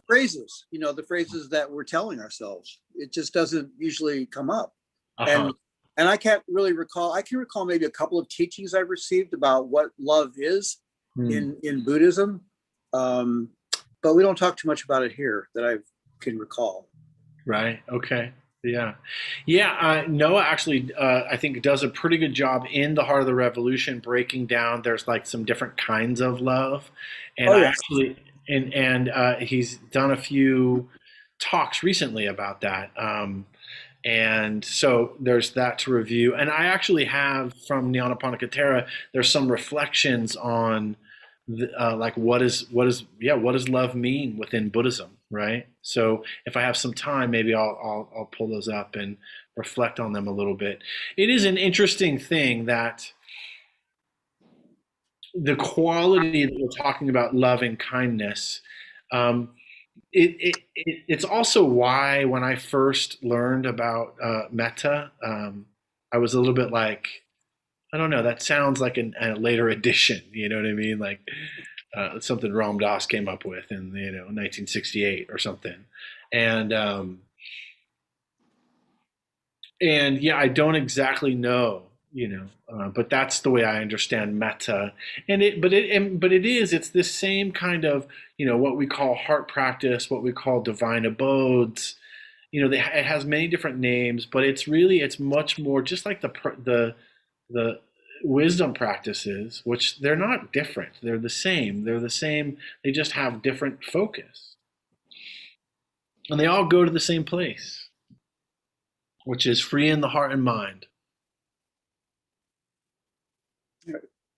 phrases, the phrases that we're telling ourselves, it just doesn't usually come up. And I can't really recall. I can recall maybe a couple of teachings I've received about what love is in Buddhism, but we don't talk too much about it here that I can recall.
Right. Okay. Yeah. Noah actually, I think, does a pretty good job in The Heart of the Revolution breaking down. There's like some different kinds of love, and he's done a few talks recently about that. And so there's that to review. And I actually have from Nyanaponika, there's some reflections on like what does love mean within Buddhism, right? So if I have some time, maybe I'll pull those up and reflect on them a little bit. It is an interesting thing that the quality that we're talking about, love and kindness, um, it's also why when I first learned about metta, I was a little bit like, I don't know, that sounds like a later edition. You know what I mean? Like something Ram Dass came up with in 1968 or something, and yeah, I don't exactly know, but that's the way I understand metta. It's this same kind of, what we call heart practice, what we call divine abodes. It has many different names, but it's much more just like the wisdom practices, which they're not different. They're the same. They're the same. They just have different focus, and they all go to the same place, which is free in the heart and mind.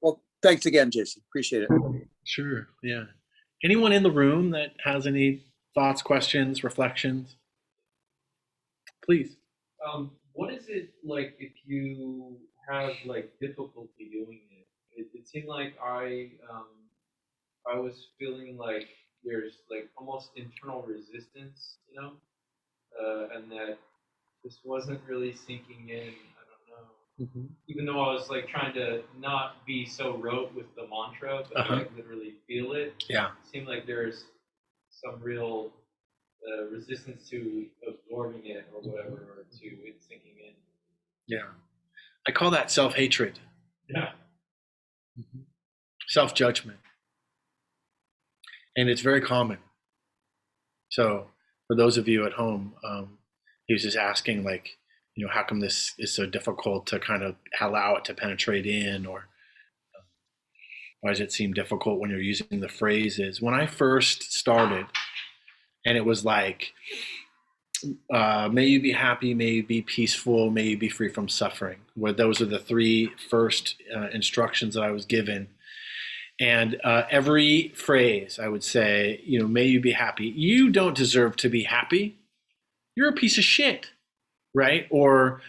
Well, thanks again, Jason. Appreciate it.
Sure. Yeah. Anyone in the room that has any thoughts, questions, reflections? Please.
What is it like if you have like difficulty doing it? It seemed like I was feeling like there's like almost internal resistance, and that this wasn't really sinking in. I don't know.
Mm-hmm.
Even though I was like trying to not be so rote with the mantra, but like literally feel it.
Yeah.
It seemed like there's some real resistance to absorbing it or whatever, or to it sinking in.
Yeah. I call that self-hatred.
Yeah.
Mm-hmm. Self-judgment. And it's very common. So for those of you at home, he was just asking, like, how come this is so difficult to kind of allow it to penetrate in, or why does it seem difficult when you're using the phrases? When I first started, and it was like, may you be happy, may you be peaceful, may you be free from suffering. Where those are the three first instructions that I was given. And every phrase I would say, may you be happy. You don't deserve to be happy. You're a piece of shit, right? Or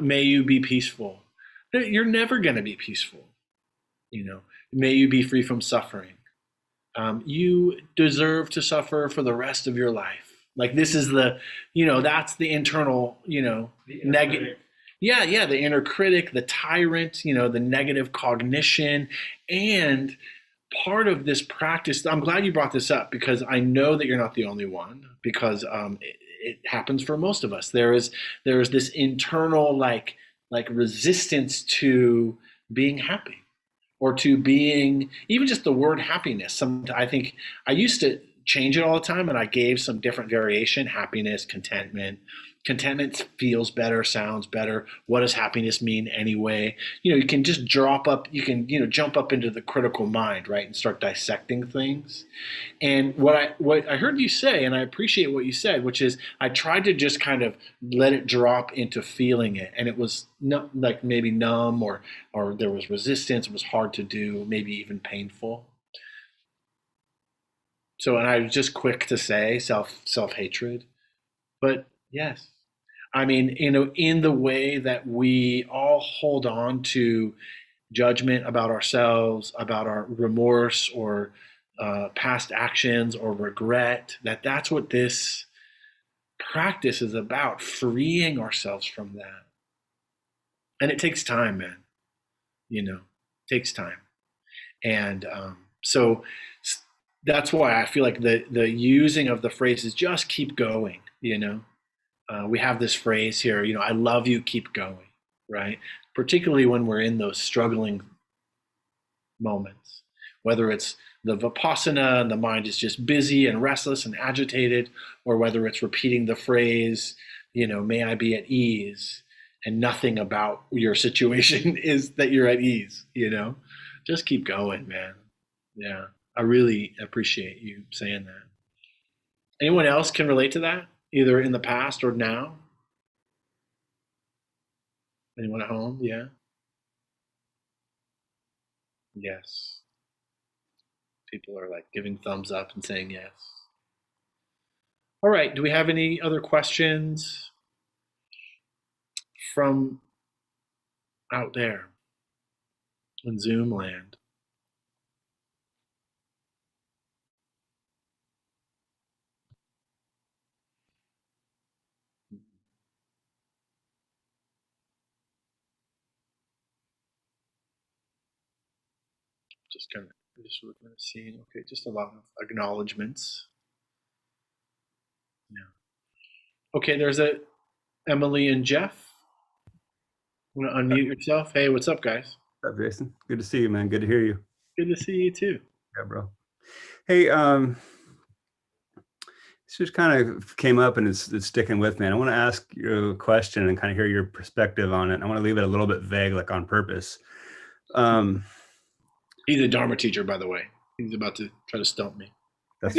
may you be peaceful. You're never going to be peaceful. May you be free from suffering. You deserve to suffer for the rest of your life. Like this is that's the internal, negative. Yeah, the inner critic, the tyrant, the negative cognition. And part of this practice, I'm glad you brought this up, because I know that you're not the only one, because it happens for most of us. There is this internal like resistance to being happy, or to being even just the word happiness. I think I used to change it all the time, and I gave some different variation: happiness, contentment. Contentment feels better, sounds better. What does happiness mean anyway? You can just jump up into the critical mind, right, and start dissecting things. And what I heard you say, and I appreciate what you said, which is I tried to just kind of let it drop into feeling it, and it was like maybe numb, or there was resistance. It was hard to do, maybe even painful. So, and I was just quick to say self-hatred, but yes. I mean, in the way that we all hold on to judgment about ourselves, about our remorse, or past actions, or regret, that's what this practice is about, freeing ourselves from that. And it takes time, man. It takes time. And so that's why I feel like the using of the phrases, just keep going, we have this phrase here, I love you, keep going, right? Particularly when we're in those struggling moments, whether it's the Vipassana and the mind is just busy and restless and agitated, or whether it's repeating the phrase, may I be at ease, and nothing about your situation is that you're at ease, just keep going, man. Yeah. I really appreciate you saying that. Anyone else can relate to that? either in the past or now? Anyone at home? Yeah. Yes. People are like giving thumbs up and saying yes. All right. Do we have any other questions from out there in Zoom land? Just looking at seeing. Okay, just a lot of acknowledgments. Yeah. Okay, there's a Emily and Jeff. Want to unmute yourself? Hey, what's up, guys?
What's up, Jason? Good to see you, man. Good to hear you.
Good to see you too.
Yeah, bro. Hey, this just kind of came up and it's sticking with me. And I want to ask you a question and kind of hear your perspective on it. I want to leave it a little bit vague, like on purpose.
He's a Dharma teacher, by the way. He's about to try to stump me.
That's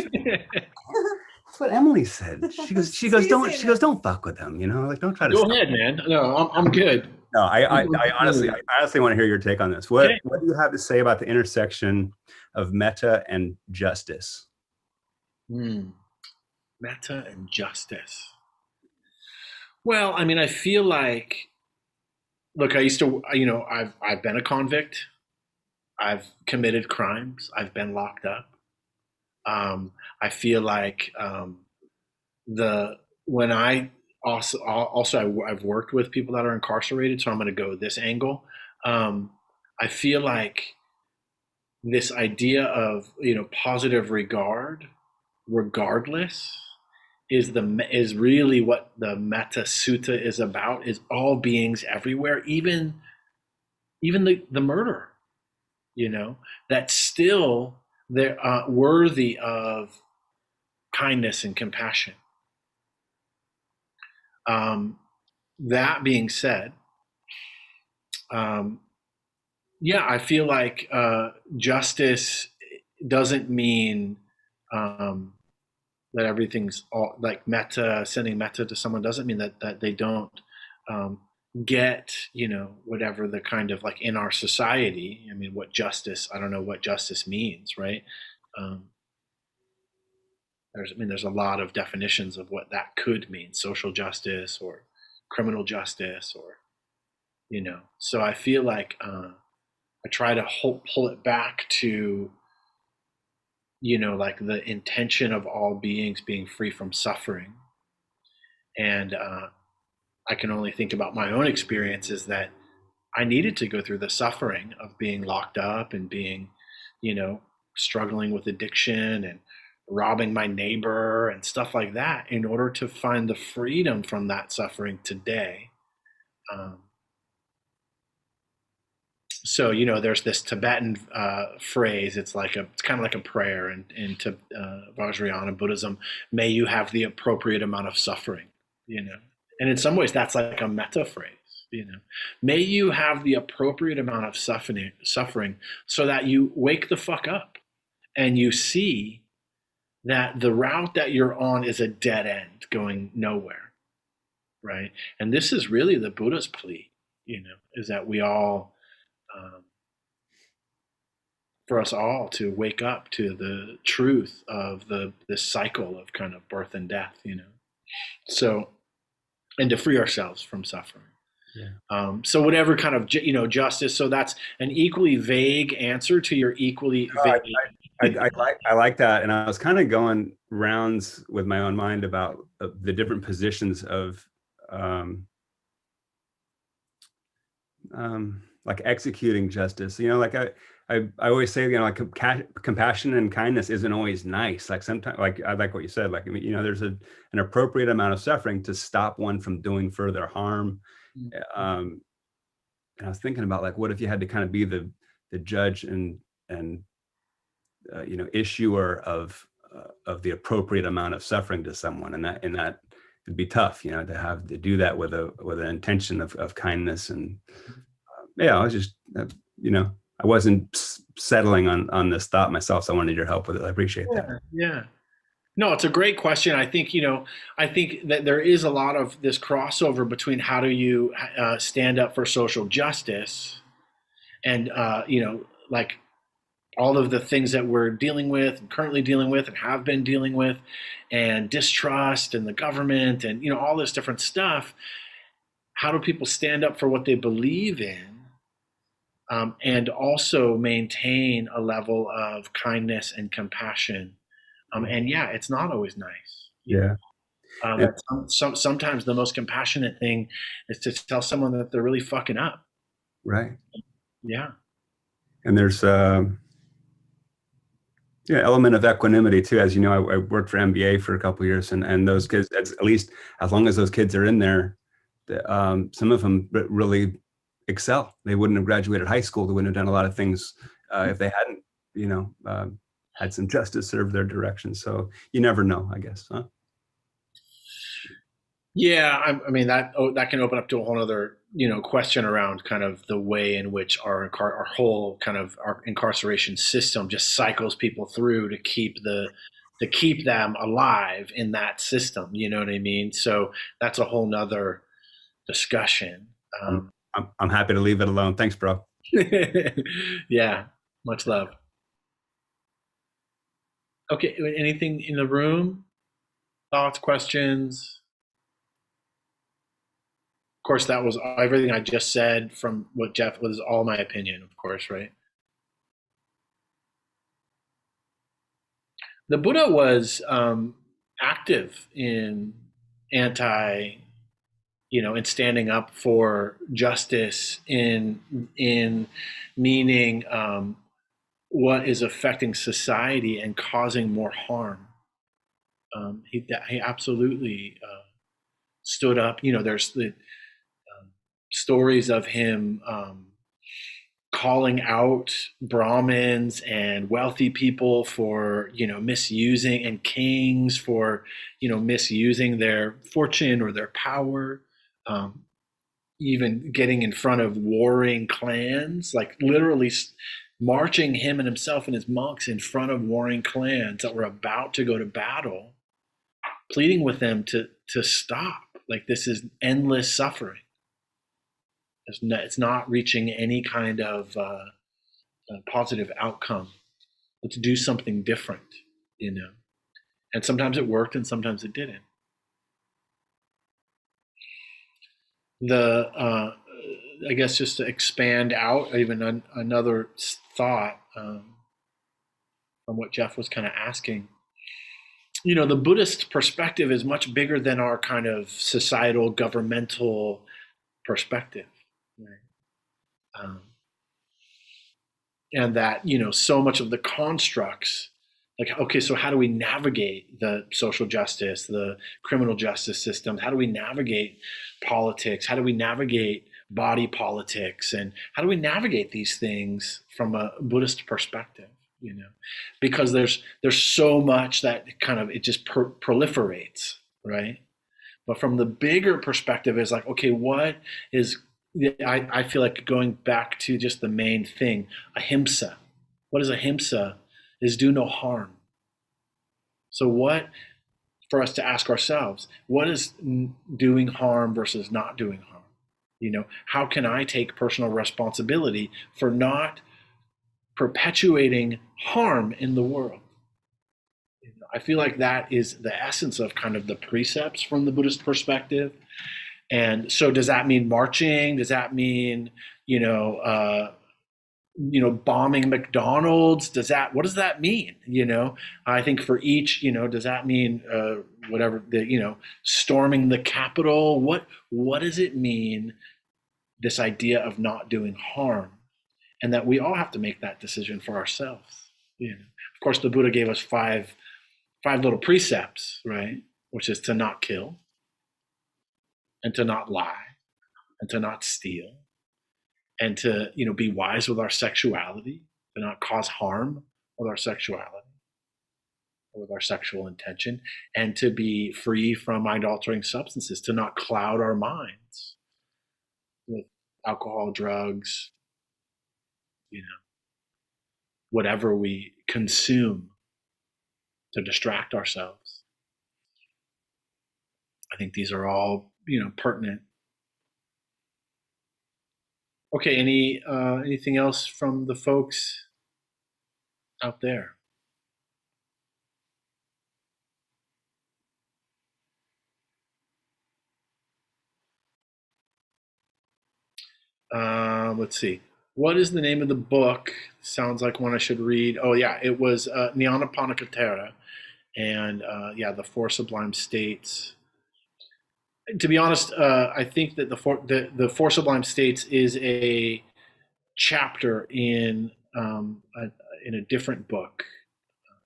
what Emily said. She goes, don't fuck with them, like don't try to.
Go ahead, man. No, I'm good.
No, I honestly want to hear your take on this. What do you have to say about the intersection of metta and justice?
Metta and justice. Well, I mean, I feel like, look, I used to, I've been a convict. I've committed crimes. I've been locked up. I feel like when I I've worked with people that are incarcerated, so I'm going to go this angle. I feel like this idea of positive regard, regardless, is really what the Metta Sutta is about. Is all beings everywhere, even the murderer, that's still they're worthy of kindness and compassion. That being said, I feel like justice doesn't mean that everything's all like metta. Sending metta to someone doesn't mean that they don't get whatever the kind of, like, in our society, I mean, what justice, I don't know what justice means, right? There's a lot of definitions of what that could mean: social justice or criminal justice, or so I feel like I try to pull it back to like the intention of all beings being free from suffering. And I can only think about my own experiences, that I needed to go through the suffering of being locked up and being, struggling with addiction and robbing my neighbor and stuff like that, in order to find the freedom from that suffering today. So, there's this Tibetan phrase. It's kind of like a prayer in Vajrayana Buddhism. May you have the appropriate amount of suffering, And in some ways, that's like a metta phrase, May you have the appropriate amount of suffering so that you wake the fuck up and you see that the route that you're on is a dead end going nowhere, right? And this is really the Buddha's plea, is that we all, for us all to wake up to the truth of this cycle of kind of birth and death, So, and to free ourselves from suffering. Yeah. So whatever kind of, justice. So that's an equally vague answer to your equally vague.
I like that. And I was kind of going rounds with my own mind about the different positions of, like executing justice, like I always say, like compassion and kindness isn't always nice. Like sometimes, like I like what you said, like, I mean, there's an appropriate amount of suffering to stop one from doing further harm. And I was thinking about, like, what if you had to kind of be the judge and issuer of the appropriate amount of suffering to someone, and that it'd be tough, to have to do that with an intention of kindness. And I was just, I wasn't settling on this thought myself, so I wanted your help with it. I appreciate that.
Yeah. No, it's a great question. I think, I think that there is a lot of this crossover between how do you stand up for social justice and, like all of the things that we're dealing with and currently dealing with and have been dealing with, and distrust and the government and, all this different stuff. How do people stand up for what they believe in, and also maintain a level of kindness and compassion? And yeah, it's not always nice.
Yeah.
Sometimes the most compassionate thing is to tell someone that they're really fucking up.
Right.
Yeah.
And there's element of equanimity too. As you know, I worked for MBA for a couple of years, and those kids, at least as long as those kids are in there, some of them really excel. They wouldn't have graduated high school. They wouldn't have done a lot of things if they hadn't, had some justice served their direction. So you never know, I guess, huh?
Yeah, I mean that can open up to a whole other question around kind of the way in which our whole kind of our incarceration system just cycles people through to keep them alive in that system. You know what I mean? So that's a whole nother discussion.
I'm happy to leave it alone. Thanks, bro.
Yeah, much love. Okay, anything in the room? Thoughts, questions? Of course, that was everything I just said from what Jeff was all my opinion, of course, right? The Buddha was active in in standing up for justice, in meaning what is affecting society and causing more harm. He absolutely stood up. There's the stories of him calling out Brahmins and wealthy people for misusing, and kings for misusing their fortune or their power, even getting in front of warring clans, like literally marching him and himself and his monks in front of warring clans that were about to go to battle, pleading with them to stop. Like, this is endless suffering. It's not reaching any kind of positive outcome. Let's do something different, And sometimes it worked and sometimes it didn't. I guess just to expand out even another thought from what Jeff was kind of asking. The Buddhist perspective is much bigger than our kind of societal, governmental perspective. Right? And that, so much of the constructs, like, okay, so how do we navigate the social justice, the criminal justice system? How do we navigate politics? How do we navigate body politics? And how do we navigate these things from a Buddhist perspective? Because there's so much that kind of, it just proliferates, right? But from the bigger perspective is like, okay, what is, I feel like going back to just the main thing, ahimsa. What is ahimsa? Is do no harm. So what, for us to ask ourselves, what is doing harm versus not doing harm? How can I take personal responsibility for not perpetuating harm in the world? I feel like that is the essence of kind of the precepts from the Buddhist perspective. And so does that mean marching? Does that mean, bombing McDonald's? What does that mean? I think for each, does that mean whatever, storming the Capitol? What does it mean, this idea of not doing harm? And that we all have to make that decision for ourselves. Of course, the Buddha gave us five little precepts, right? Which is to not kill, and to not lie, and to not steal, and to be wise with our sexuality, to not cause harm with our sexuality or with our sexual intention, and to be free from mind-altering substances, to not cloud our minds with alcohol, drugs, whatever we consume to distract ourselves. I think these are all, pertinent. Okay, anything else from the folks out there? Let's see. What is the name of the book? Sounds like one I should read. Oh yeah, it was Nyanaponikatera, and the Four Sublime States. To be honest, I think that the Four Sublime States is a chapter in a different book,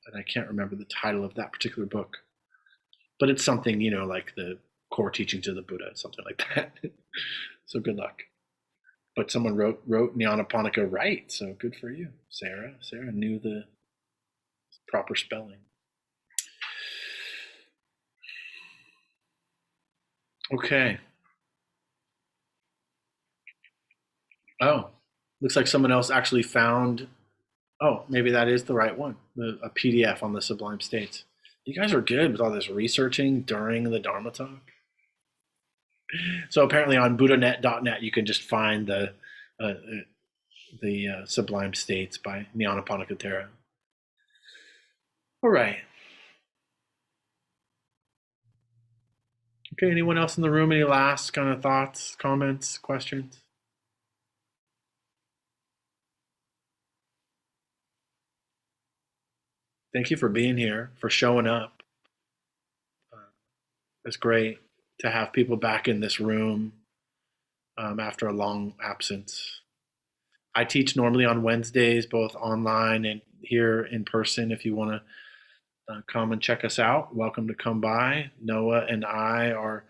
and I can't remember the title of that particular book, but it's something like the core teachings of the Buddha, something like that. So good luck. But someone wrote Nyanaponika right, so good for you, Sarah. Sarah knew the proper spelling. Okay. Oh, looks like someone else actually found. Oh, maybe that is the right one. A PDF on the Sublime States. You guys are good with all this researching during the Dharma talk. So apparently on buddhanet.net you can just find the Sublime States by Nyanaponikatera. All right. Okay, anyone else in the room? Any last kind of thoughts, comments, questions? Thank you for being here, for showing up. It's great to have people back in this room after a long absence. I teach normally on Wednesdays, both online and here in person. If you want to come and check us out, welcome to come by. Noah and I are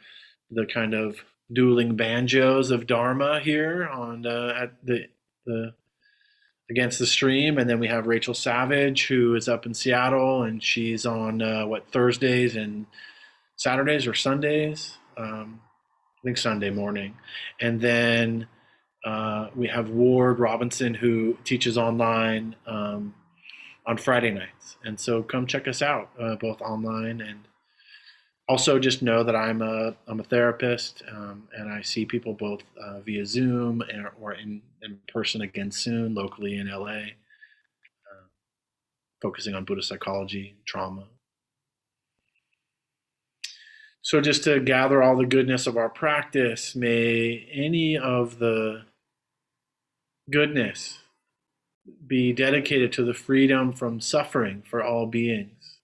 the kind of dueling banjos of Dharma here on at the Against the Stream, and then we have Rachel Savage, who is up in Seattle, and she's on Thursdays and Saturdays or Sundays. I think Sunday morning, and then we have Ward Robinson, who teaches online on Friday nights. And so come check us out, both online, and also just know that I'm a therapist, and I see people both via Zoom or in person again soon, locally in LA, focusing on Buddhist psychology, trauma. So just to gather all the goodness of our practice, may any of the goodness be dedicated to the freedom from suffering for all beings.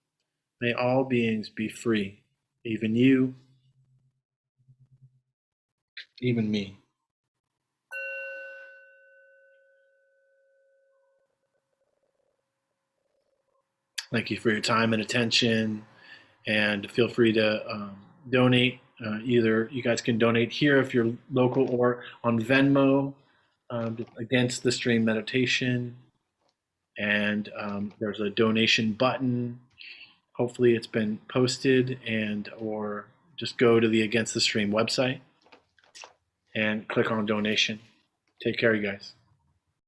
May all beings be free, even you, even me. Thank you for your time and attention, and feel free to donate. Either you guys can donate here if you're local, or on Venmo, Against the Stream Meditation. And there's a donation button. Hopefully it's been posted, or just go to the Against the Stream website and click on donation. Take care, you guys.